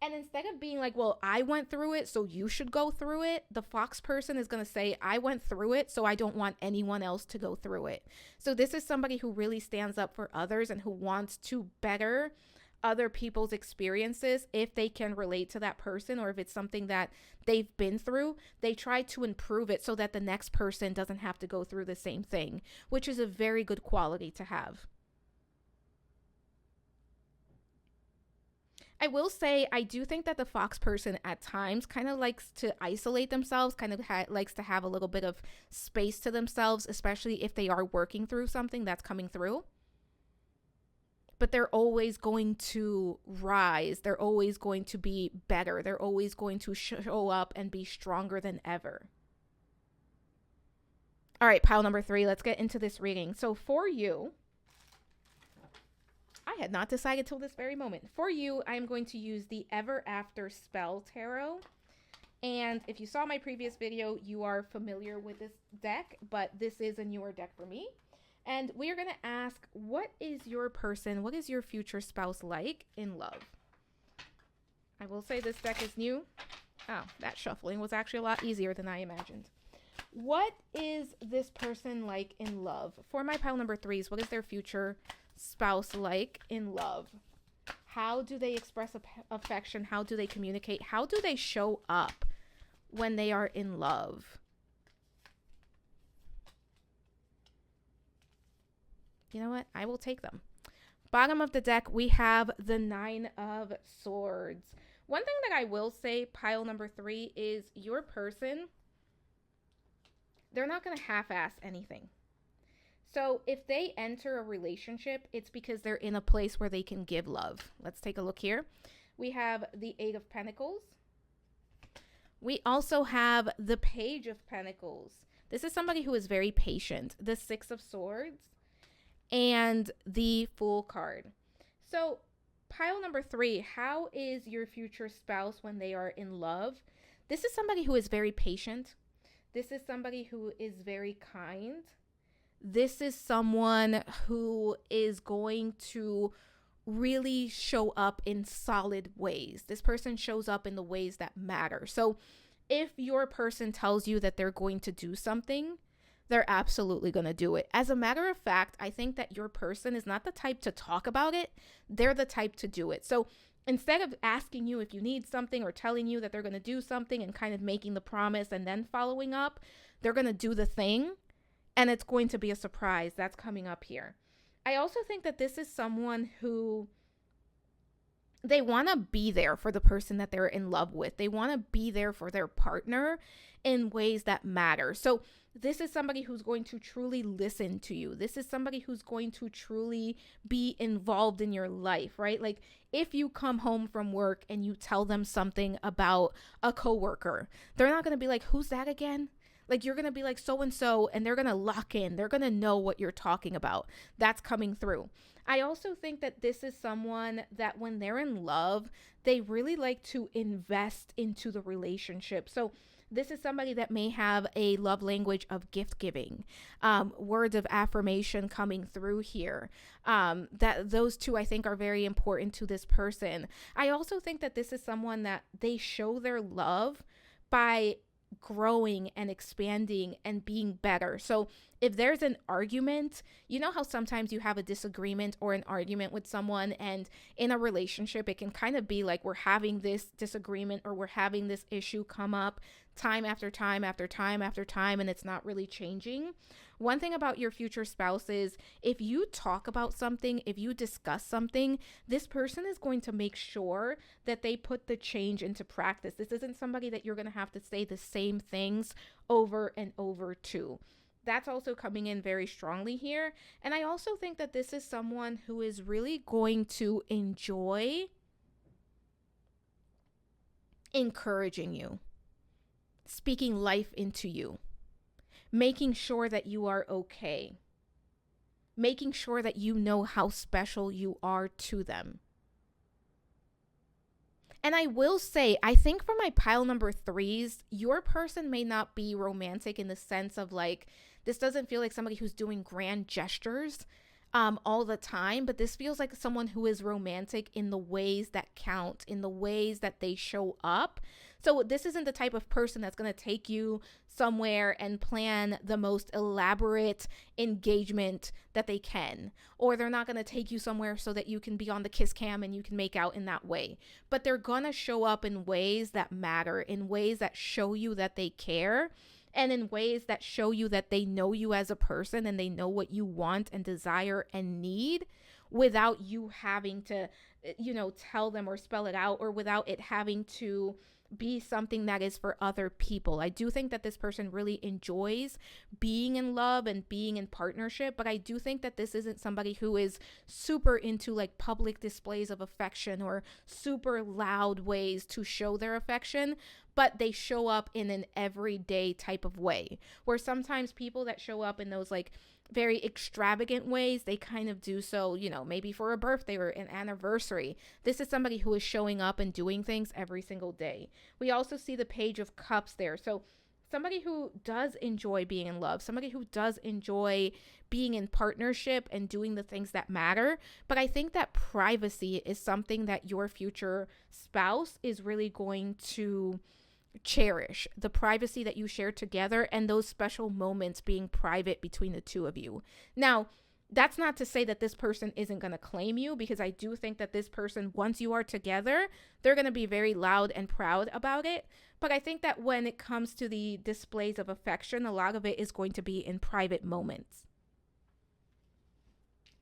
And instead of being like, well, I went through it, so you should go through it, the fox person is going to say, I went through it, so I don't want anyone else to go through it. So this is somebody who really stands up for others and who wants to better other people's experiences. If they can relate to that person or if it's something that they've been through, they try to improve it so that the next person doesn't have to go through the same thing, which is a very good quality to have. I will say, I do think that the fox person at times kind of likes to isolate themselves, kind of likes to have a little bit of space to themselves, especially if they are working through something that's coming through. But they're always going to rise. They're always going to be better. They're always going to show up and be stronger than ever. All right, pile number 3, let's get into this reading. So for you, I had not decided till this very moment. For you, I'm going to use the Ever After Spell Tarot. And if you saw my previous video, you are familiar with this deck, but this is a newer deck for me. And we are going to ask, what is your person, what is your future spouse like in love? I will say this deck is new. Oh, that shuffling was actually a lot easier than I imagined. What is this person like in love? For my pile number 3s, what is their future spouse like in love? How do they express affection? How do they communicate? How do they show up when they are in love? You know what? I will take them. Bottom of the deck, we have the 9 of Swords. One thing that I will say, pile number 3, is your person, they're not going to half-ass anything. So if they enter a relationship, it's because they're in a place where they can give love. Let's take a look here. We have the 8 of Pentacles. We also have the Page of Pentacles. This is somebody who is very patient. The 6 of Swords and the Fool card. So pile number 3, how is your future spouse when they are in love? This is somebody who is very patient. This is somebody who is very kind. This is someone who is going to really show up in solid ways. This person shows up in the ways that matter. So if your person tells you that they're going to do something, they're absolutely going to do it. As a matter of fact, I think that your person is not the type to talk about it. They're the type to do it. So instead of asking you if you need something or telling you that they're going to do something and kind of making the promise and then following up, they're going to do the thing. And it's going to be a surprise. That's coming up here. I also think that this is someone who, they want to be there for the person that they're in love with. They want to be there for their partner in ways that matter. So this is somebody who's going to truly listen to you. This is somebody who's going to truly be involved in your life, right? Like if you come home from work and you tell them something about a coworker, they're not going to be like, who's that again? Like you're going to be like so-and-so, and they're going to lock in. They're going to know what you're talking about. That's coming through. I also think that this is someone that when they're in love, they really like to invest into the relationship. So this is somebody that may have a love language of gift giving, words of affirmation coming through here. That those two I think are very important to this person. I also think that this is someone that they show their love by growing and expanding and being better. So if there's an argument, you know how sometimes you have a disagreement or an argument with someone, and in a relationship, it can kind of be like we're having this disagreement or we're having this issue come up time after time after time after time, and it's not really changing. One thing about your future spouse is if you talk about something, if you discuss something, this person is going to make sure that they put the change into practice. This isn't somebody that you're going to have to say the same things over and over to. That's also coming in very strongly here. And I also think that this is someone who is really going to enjoy encouraging you, speaking life into you, making sure that you are okay, making sure that you know how special you are to them. And I will say, I think for my pile number 3s, your person may not be romantic in the sense of like, this doesn't feel like somebody who's doing grand gestures all the time, but this feels like someone who is romantic in the ways that count, in the ways that they show up. So this isn't the type of person that's going to take you somewhere and plan the most elaborate engagement that they can, or they're not going to take you somewhere so that you can be on the kiss cam and you can make out in that way. But they're going to show up in ways that matter, in ways that show you that they care, and in ways that show you that they know you as a person and they know what you want and desire and need, without you having to, tell them or spell it out, or without it having to be something that is for other people. I do think that this person really enjoys being in love and being in partnership, but I do think that this isn't somebody who is super into like public displays of affection or super loud ways to show their affection, but they show up in an everyday type of way, where sometimes people that show up in those like very extravagant ways, they kind of do so, maybe for a birthday or an anniversary. This is somebody who is showing up and doing things every single day. We also see the Page of Cups there. So somebody who does enjoy being in love, somebody who does enjoy being in partnership and doing the things that matter. But I think that privacy is something that your future spouse is really going to cherish, the privacy that you share together and those special moments being private between the two of you. Now, that's not to say that this person isn't going to claim you, because I do think that this person, once you are together, they're going to be very loud and proud about it. But I think that when it comes to the displays of affection, a lot of it is going to be in private moments.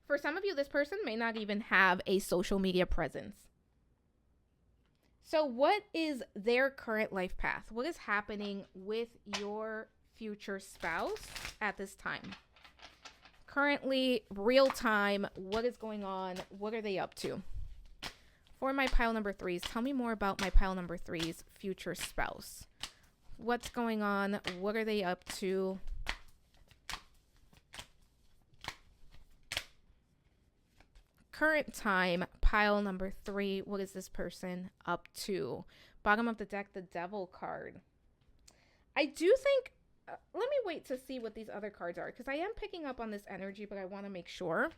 For some of you, this person may not even have a social media presence. So, what is their current life path? What is happening with your future spouse at this time? Currently, real time, what is going on? What are they up to? For my pile number threes, tell me more about my pile number threes future spouse. What's going on? What are they up to? Current time, pile number three, what is this person up to? Bottom of the deck, the Devil card. I do think, let me wait to see what these other cards are, because I am picking up on this energy, but I want to make sure.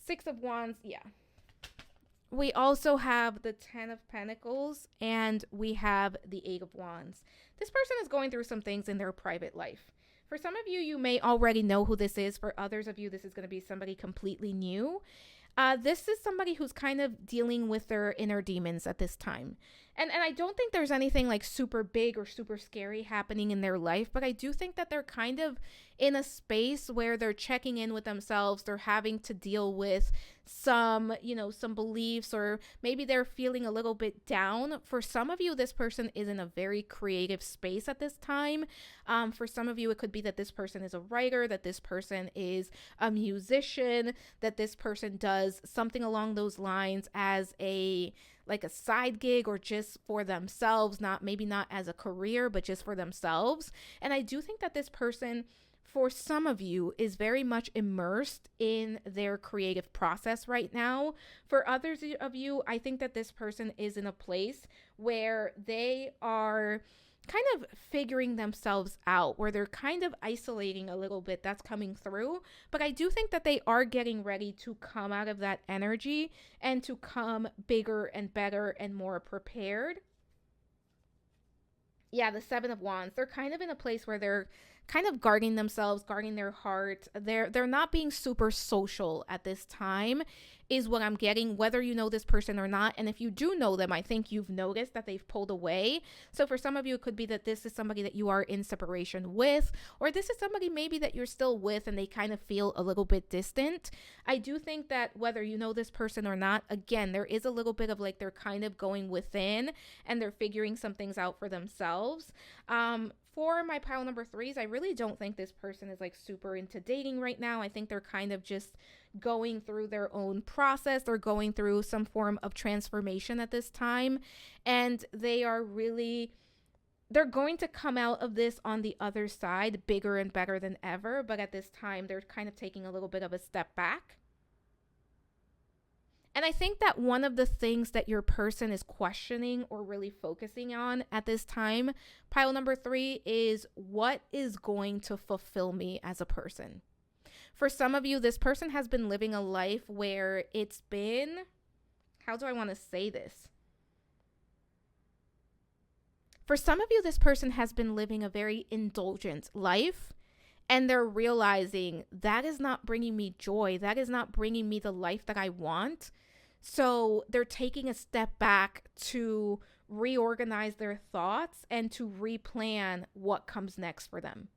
Six of Wands, yeah. We also have the 10 of Pentacles, and we have the 8 of Wands. This person is going through some things in their private life. For some of you, you may already know who this is. For others of you, this is going to be somebody completely new. This is somebody who's kind of dealing with their inner demons at this time. And I don't think there's anything like super big or super scary happening in their life, but I do think that they're kind of in a space where they're checking in with themselves. They're having to deal with some beliefs, or maybe they're feeling a little bit down. For some of you, this person is in a very creative space at this time. For some of you, it could be that this person is a writer, that this person is a musician, that this person does something along those lines as a side gig, or just for themselves, maybe not as a career, but just for themselves. And I do think that this person, for some of you, is very much immersed in their creative process right now. For others of you, I think that this person is in a place where they are kind of figuring themselves out, where they're kind of isolating a little bit. That's coming through. But I do think that they are getting ready to come out of that energy and to come bigger and better and more prepared. Yeah, the 7 of Wands. They're kind of in a place where they're kind of guarding themselves, guarding their heart. They're not being super social at this time, is what I'm getting, whether you know this person or not. And if you do know them, I think you've noticed that they've pulled away. So for some of you, it could be that this is somebody that you are in separation with, or this is somebody maybe that you're still with and they kind of feel a little bit distant. I do think that whether you know this person or not, again, there is a little bit of like they're kind of going within and they're figuring some things out for themselves. For my pile number threes, I really don't think this person is like super into dating right now. I think they're kind of just going through their own process. They're going through some form of transformation at this time. And they're going to come out of this on the other side bigger and better than ever. But at this time, they're kind of taking a little bit of a step back. And I think that one of the things that your person is questioning or really focusing on at this time, pile number three, is what is going to fulfill me as a person. For some of you, this person has been living a life where it's been, how do I want to say this? For some of you, this person has been living a very indulgent life. And they're realizing that is not bringing me joy. That is not bringing me the life that I want. So they're taking a step back to reorganize their thoughts and to replan what comes next for them.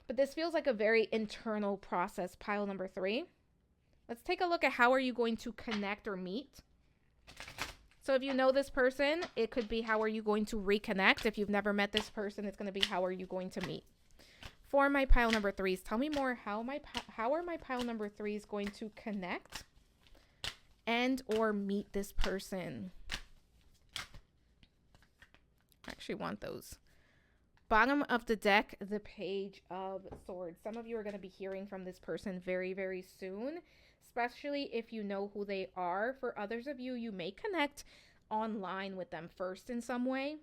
But this feels like a very internal process, pile number three. Let's take a look at how are you going to connect or meet. So if you know this person, it could be how are you going to reconnect. If you've never met this person, it's going to be how are you going to meet. For my pile number threes, tell me more. How are my pile number threes going to connect and or meet this person? I actually want those. Bottom of the deck, the Page of Swords. Some of you are going to be hearing from this person very, very soon, especially if you know who they are. For others of you, you may connect online with them first in some way.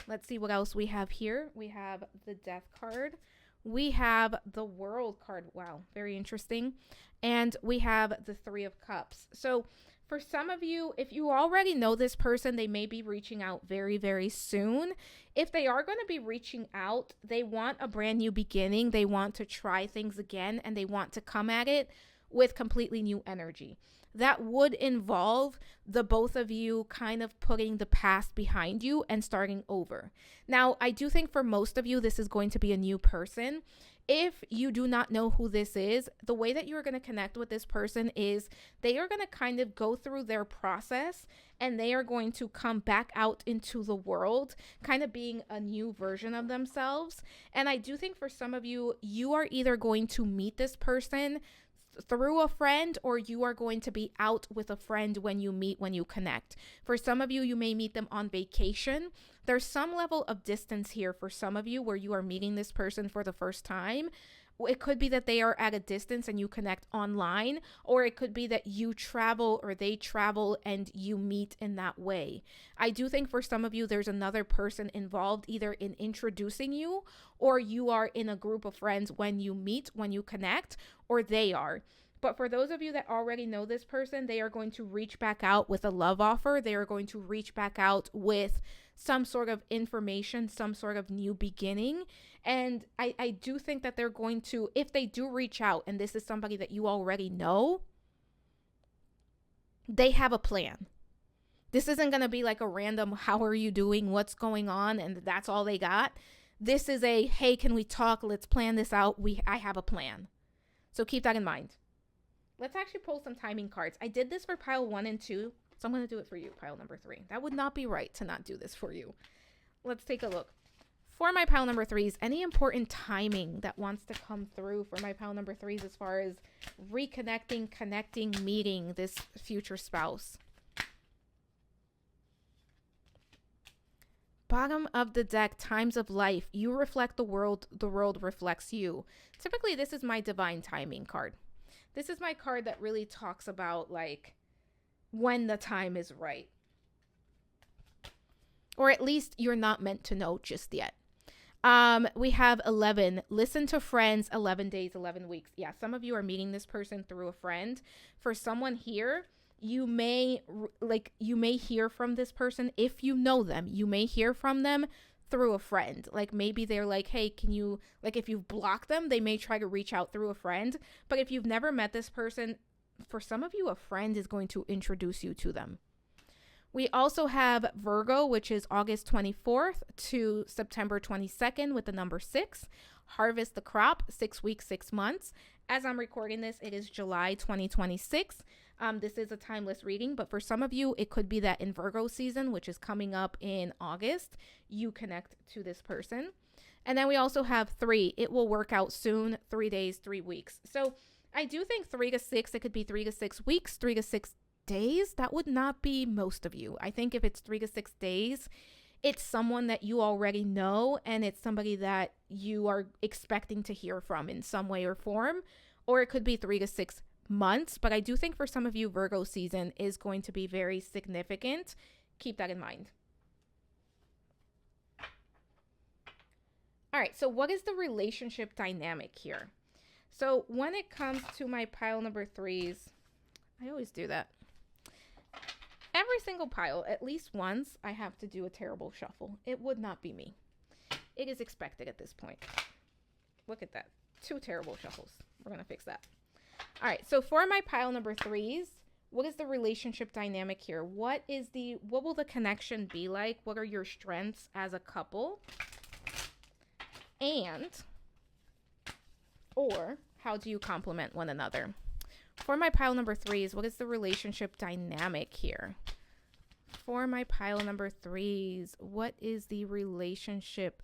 Let's see what else we have here. We have the Death card. We have the World card. Wow, very interesting. And we have the Three of Cups. So for some of you, if you already know this person, they may be reaching out very, very soon. If they are going to be reaching out, they want a brand new beginning. They want to try things again, and they want to come at it with completely new energy. That would involve the both of you kind of putting the past behind you and starting over. Now, I do think for most of you, this is going to be a new person. If you do not know who this is, the way that you're going to connect with this person is they are going to kind of go through their process and they are going to come back out into the world, kind of being a new version of themselves. And I do think for some of you, you are either going to meet this person through a friend, or you are going to be out with a friend when you connect. For some of you, you may meet them on vacation. There's some level of distance here for some of you where you are meeting this person for the first time. It could be that they are at a distance and you connect online, or it could be that you travel or they travel and you meet in that way. I do think for some of you, there's another person involved either in introducing you, or you are in a group of friends when you meet, when you connect, or they are. But for those of you that already know this person, they are going to reach back out with a love offer. They are going to reach back out with some sort of information, some sort of new beginning. And I do think that they're going to, if they do reach out and this is somebody that you already know, they have a plan. This isn't going to be like a random, how are you doing? What's going on? And that's all they got. This is a, hey, can we talk? Let's plan this out. I have a plan. So keep that in mind. Let's actually pull some timing cards. I did this for pile 1 and 2, so I'm going to do it for you, pile number 3. That would not be right to not do this for you. Let's take a look. For my pile number 3s, any important timing that wants to come through for my pile number 3s as far as reconnecting, connecting, meeting this future spouse? Bottom of the deck, times of life. You reflect the world reflects you. Typically, this is my divine timing card. This is my card that really talks about like when the time is right. Or at least you're not meant to know just yet. We have 11. Listen to friends, 11 days, 11 weeks. Yeah, some of you are meeting this person through a friend. For someone here, you may hear from this person if you know them. You may hear from them through a friend. Like maybe they're like, hey, can you, like if you've blocked them, they may try to reach out through a friend. But if you've never met this person, for some of you, a friend is going to introduce you to them. We also have Virgo, which is August 24th to September 22nd with the number 6. Harvest the crop, 6 weeks, 6 months. As I'm recording this, it is July 2026. This is a timeless reading, but for some of you, it could be that in Virgo season, which is coming up in August, you connect to this person. And then we also have 3. It will work out soon, 3 days, 3 weeks. So I do think 3 to 6, it could be 3 to 6 weeks, 3 to 6 days. That would not be most of you. I think if it's 3 to 6 days, it's someone that you already know, and it's somebody that you are expecting to hear from in some way or form, or it could be 3 to 6 months. But I do think for some of you, Virgo season is going to be very significant. Keep that in mind. All right, so what is the relationship dynamic here? So when it comes to my pile number 3s, I always do that. Every single pile, at least once, I have to do a terrible shuffle. It would not be me. It is expected at this point. Look at that. 2 terrible shuffles. We're going to fix that. All right, so for my pile number 3s, what is the relationship dynamic here? What will the connection be like? What are your strengths as a couple? Or how do you complement one another? For my pile number 3s, what is the relationship dynamic here? For my pile number 3s, what is the relationship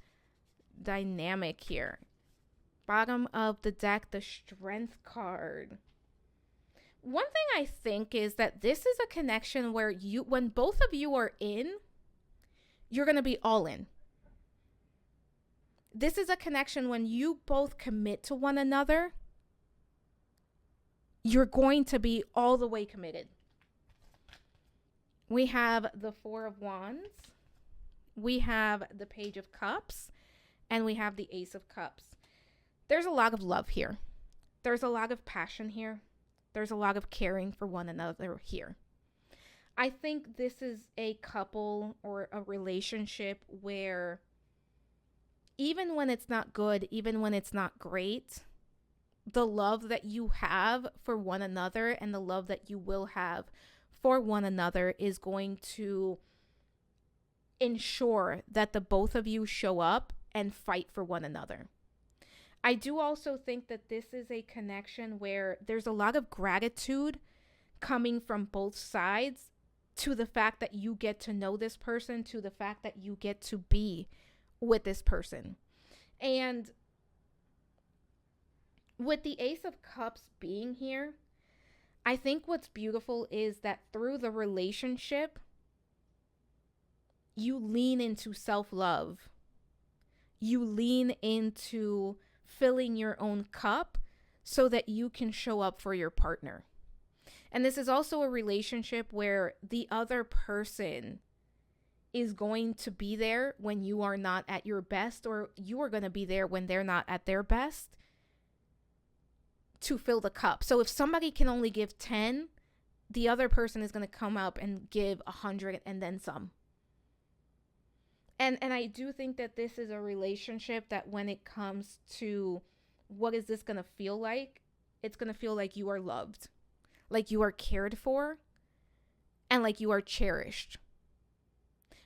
dynamic here? Bottom of the deck, the strength card. One thing I think is that this is a connection where when both of you are in, you're going to be all in. This is a connection when you both commit to one another, you're going to be all the way committed. We have the 4 of Wands, we have the Page of Cups, and we have the Ace of Cups. There's a lot of love here. There's a lot of passion here. There's a lot of caring for one another here. I think this is a couple or a relationship where even when it's not good, even when it's not great, the love that you have for one another and the love that you will have for one another is going to ensure that the both of you show up and fight for one another. I do also think that this is a connection where there's a lot of gratitude coming from both sides to the fact that you get to know this person, to the fact that you get to be with this person. And with the Ace of Cups being here, I think what's beautiful is that through the relationship, you lean into self love. You lean into filling your own cup so that you can show up for your partner. And this is also a relationship where the other person is going to be there when you are not at your best, or you are going to be there when they're not at their best to fill the cup. So if somebody can only give 10, the other person is going to come up and give 100 and then some. And I do think that this is a relationship that when it comes to what is this going to feel like, it's going to feel like you are loved, like you are cared for, and like you are cherished.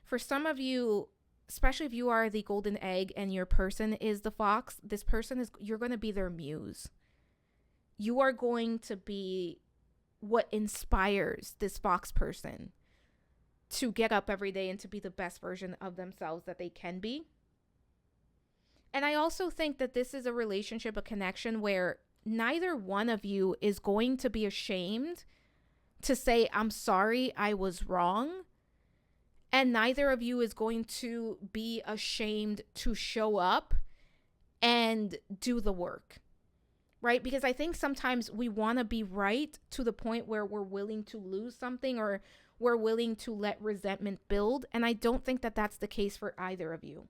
For some of you, especially if you are the golden egg and your person is the fox, this person is, you're going to be their muse. You are going to be what inspires this fox person to get up every day and to be the best version of themselves that they can be. And I also think that this is a relationship, a connection where neither one of you is going to be ashamed to say, I'm sorry, I was wrong. And neither of you is going to be ashamed to show up and do the work, right? Because I think sometimes we want to be right to the point where we're willing to lose something, or we're willing to let resentment build. And I don't think that that's the case for either of you.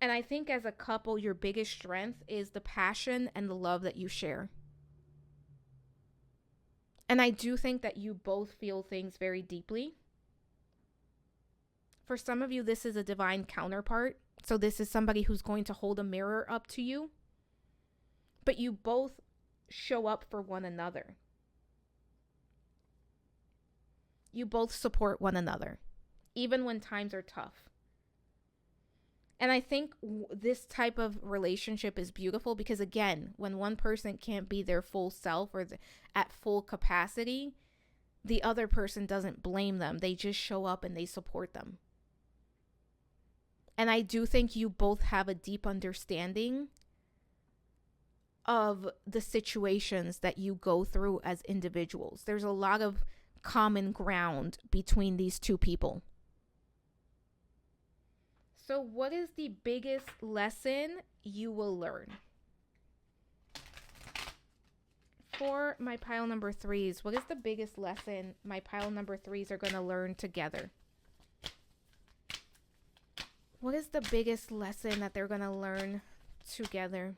And I think as a couple, your biggest strength is the passion and the love that you share. And I do think that you both feel things very deeply. For some of you, this is a divine counterpart. So this is somebody who's going to hold a mirror up to you. But you both show up for one another. You both support one another, even when times are tough. And I think this type of relationship is beautiful because, again, when one person can't be their full self or at full capacity, the other person doesn't blame them. They just show up and they support them. And I do think you both have a deep understanding of the situations that you go through as individuals. There's a lot of common ground between these two people. So what is the biggest lesson you will learn? For my pile number 3s, what is the biggest lesson my pile number 3s are going to learn together? What is the biggest lesson that they're going to learn together?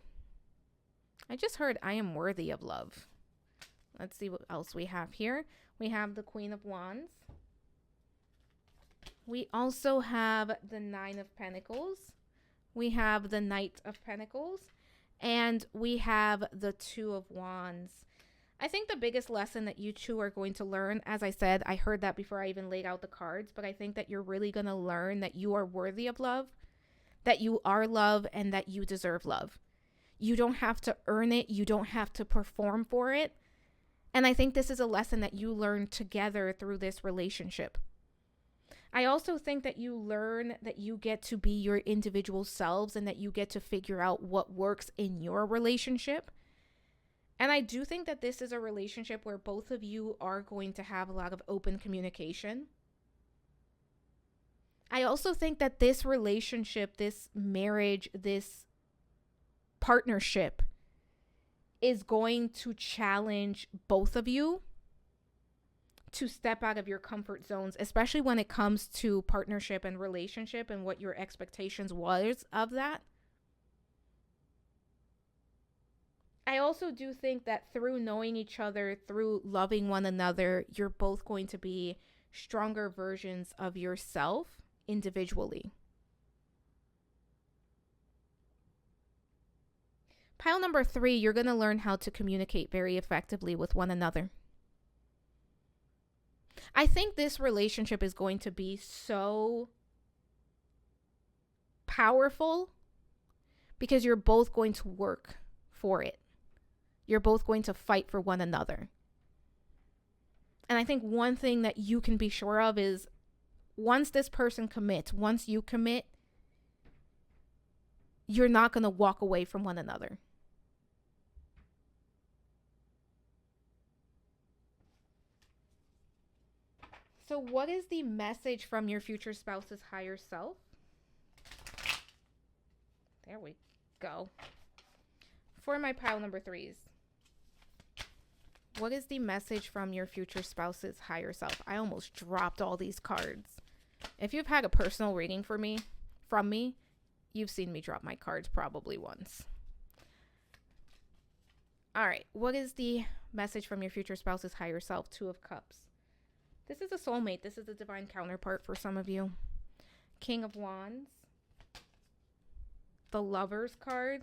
I just heard I am worthy of love. Let's see what else we have here. We have the Queen of Wands. We also have the Nine of Pentacles. We have the Knight of Pentacles. And we have the Two of Wands. I think the biggest lesson that you two are going to learn, as I said, I heard that before I even laid out the cards, but I think that you're really going to learn that you are worthy of love, that you are love, and that you deserve love. You don't have to earn it. You don't have to perform for it. And I think this is a lesson that you learn together through this relationship. I also think that you learn that you get to be your individual selves and that you get to figure out what works in your relationship. And I do think that this is a relationship where both of you are going to have a lot of open communication. I also think that this relationship, this marriage, this partnership is going to challenge both of you to step out of your comfort zones, especially when it comes to partnership and relationship and what your expectations was of that. I also do think that through knowing each other, through loving one another, you're both going to be stronger versions of yourself individually. Pile number 3, you're going to learn how to communicate very effectively with one another. I think this relationship is going to be so powerful because you're both going to work for it. You're both going to fight for one another. And I think one thing that you can be sure of is once this person commits, once you commit, you're not going to walk away from one another. So what is the message from your future spouse's higher self? There we go. For my pile number 3s. What is the message from your future spouse's higher self? I almost dropped all these cards. If you've had a personal reading from me, you've seen me drop my cards probably once. All right. What is the message from your future spouse's higher self? 2 of Cups. This is a soulmate. This is a divine counterpart for some of you. King of Wands. The Lover's card.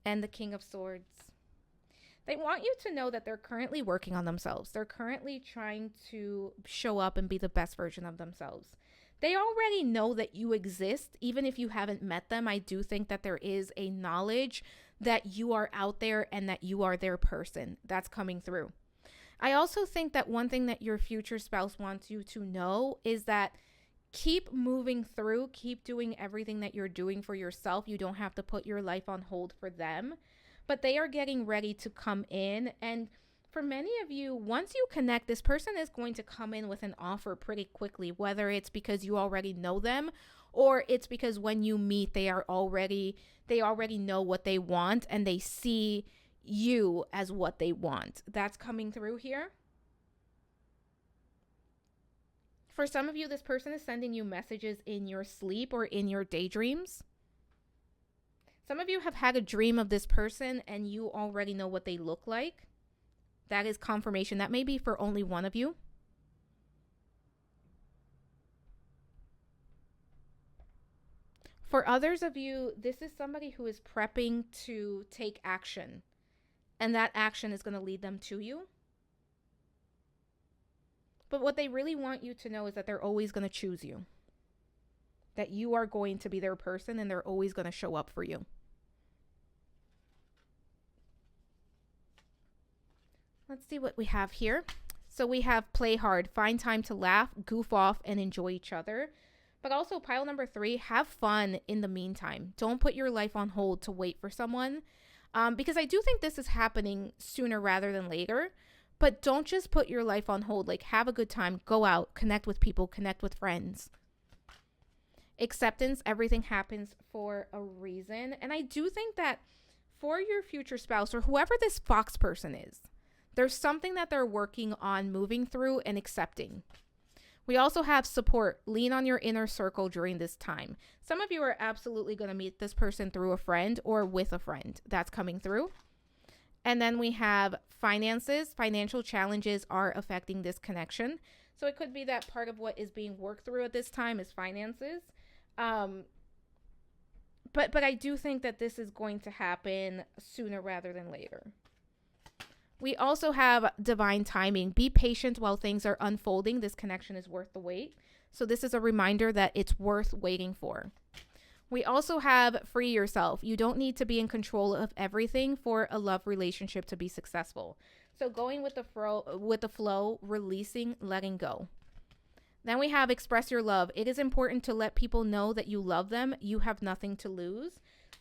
And the King of Swords. They want you to know that they're currently working on themselves. They're currently trying to show up and be the best version of themselves. They already know that you exist, even if you haven't met them. I do think that there is a knowledge that you are out there and that you are their person. That's coming through. I also think that one thing that your future spouse wants you to know is that keep moving through, keep doing everything that you're doing for yourself. You don't have to put your life on hold for them. But they are getting ready to come in. And for many of you, once you connect, this person is going to come in with an offer pretty quickly, whether it's because you already know them or it's because when you meet, they already know what they want and they see you as what they want. That's coming through here. For some of you, this person is sending you messages in your sleep or in your daydreams. Some of you have had a dream of this person and you already know what they look like. That is confirmation. That may be for only one of you. For others of you, this is somebody who is prepping to take action. And that action is going to lead them to you. But what they really want you to know is that they're always going to choose you. That you are going to be their person and they're always going to show up for you. Let's see what we have here. So we have play hard, find time to laugh, goof off, and enjoy each other. But also pile number 3, have fun in the meantime. Don't put your life on hold to wait for someone. Because I do think this is happening sooner rather than later. But don't just put your life on hold. Like, have a good time. Go out. Connect with people. Connect with friends. Acceptance. Everything happens for a reason. And I do think that for your future spouse or whoever this fox person is, there's something that they're working on moving through and accepting. We also have support. Lean on your inner circle during this time. Some of you are absolutely going to meet this person through a friend or with a friend. That's coming through. And then we have finances. Financial challenges are affecting this connection. So it could be that part of what is being worked through at this time is finances. But I do think that this is going to happen sooner rather than later. We also have divine timing. Be patient while things are unfolding. This connection is worth the wait. So this is a reminder that it's worth waiting for. We also have free yourself. You don't need to be in control of everything for a love relationship to be successful. So going with the flow, releasing, letting go. Then we have express your love. It is important to let people know that you love them. You have nothing to lose.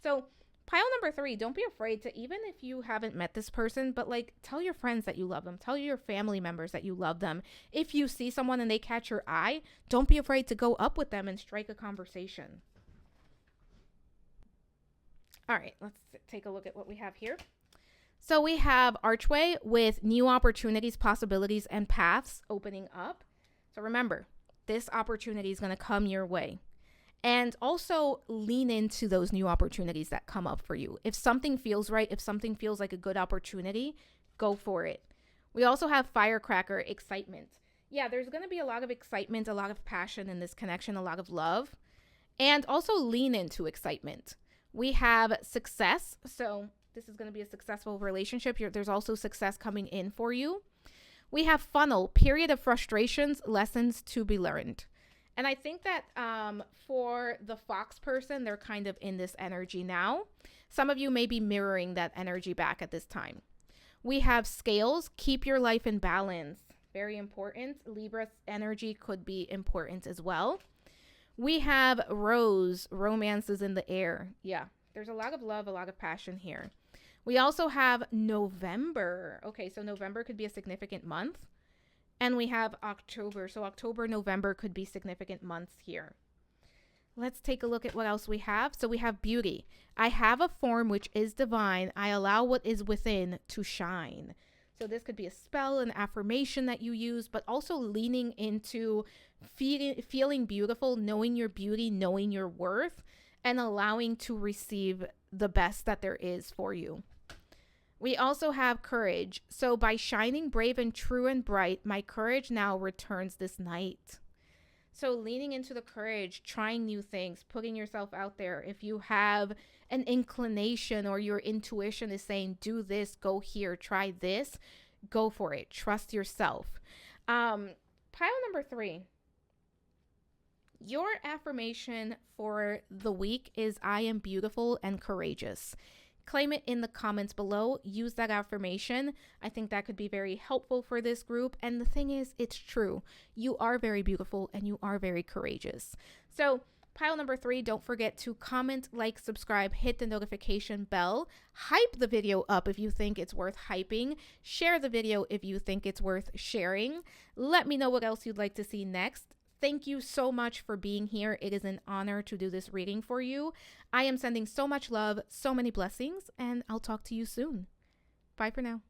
So pile number 3, don't be afraid to, even if you haven't met this person, but like tell your friends that you love them. Tell your family members that you love them. If you see someone and they catch your eye, don't be afraid to go up with them and strike a conversation. All right, let's take a look at what we have here. So we have archway with new opportunities, possibilities, and paths opening up. So remember, this opportunity is going to come your way. And also lean into those new opportunities that come up for you. If something feels right, if something feels like a good opportunity, go for it. We also have firecracker, excitement. Yeah, there's going to be a lot of excitement, a lot of passion in this connection, a lot of love. And also lean into excitement. We have success. So this is going to be a successful relationship. There's also success coming in for you. We have funnel, period of frustrations, lessons to be learned. And I think that for the fox person, they're kind of in this energy now. Some of you may be mirroring that energy back at this time. We have scales. Keep your life in balance. Very important. Libra's energy could be important as well. We have rose. Romance is in the air. Yeah, there's a lot of love, a lot of passion here. We also have November. Okay, so November could be a significant month. And we have October. So October, November could be significant months here. Let's take a look at what else we have. So we have beauty. I have a form which is divine. I allow what is within to shine. So this could be a spell, an affirmation that you use, but also leaning into feeling beautiful, knowing your beauty, knowing your worth, and allowing to receive the best that there is for you. We also have courage. So by shining brave and true and bright, my courage now returns this night. So leaning into the courage, trying new things, putting yourself out there. If you have an inclination or your intuition is saying, do this, go here, try this, go for it. Trust yourself. Pile number 3. Your affirmation for the week is I am beautiful and courageous. Claim it in the comments below. Use that affirmation. I think that could be very helpful for this group. And the thing is, it's true. You are very beautiful and you are very courageous. So pile number 3, don't forget to comment, like, subscribe, hit the notification bell, hype the video up if you think it's worth hyping, share the video if you think it's worth sharing. Let me know what else you'd like to see next. Thank you so much for being here. It is an honor to do this reading for you. I am sending so much love, so many blessings, and I'll talk to you soon. Bye for now.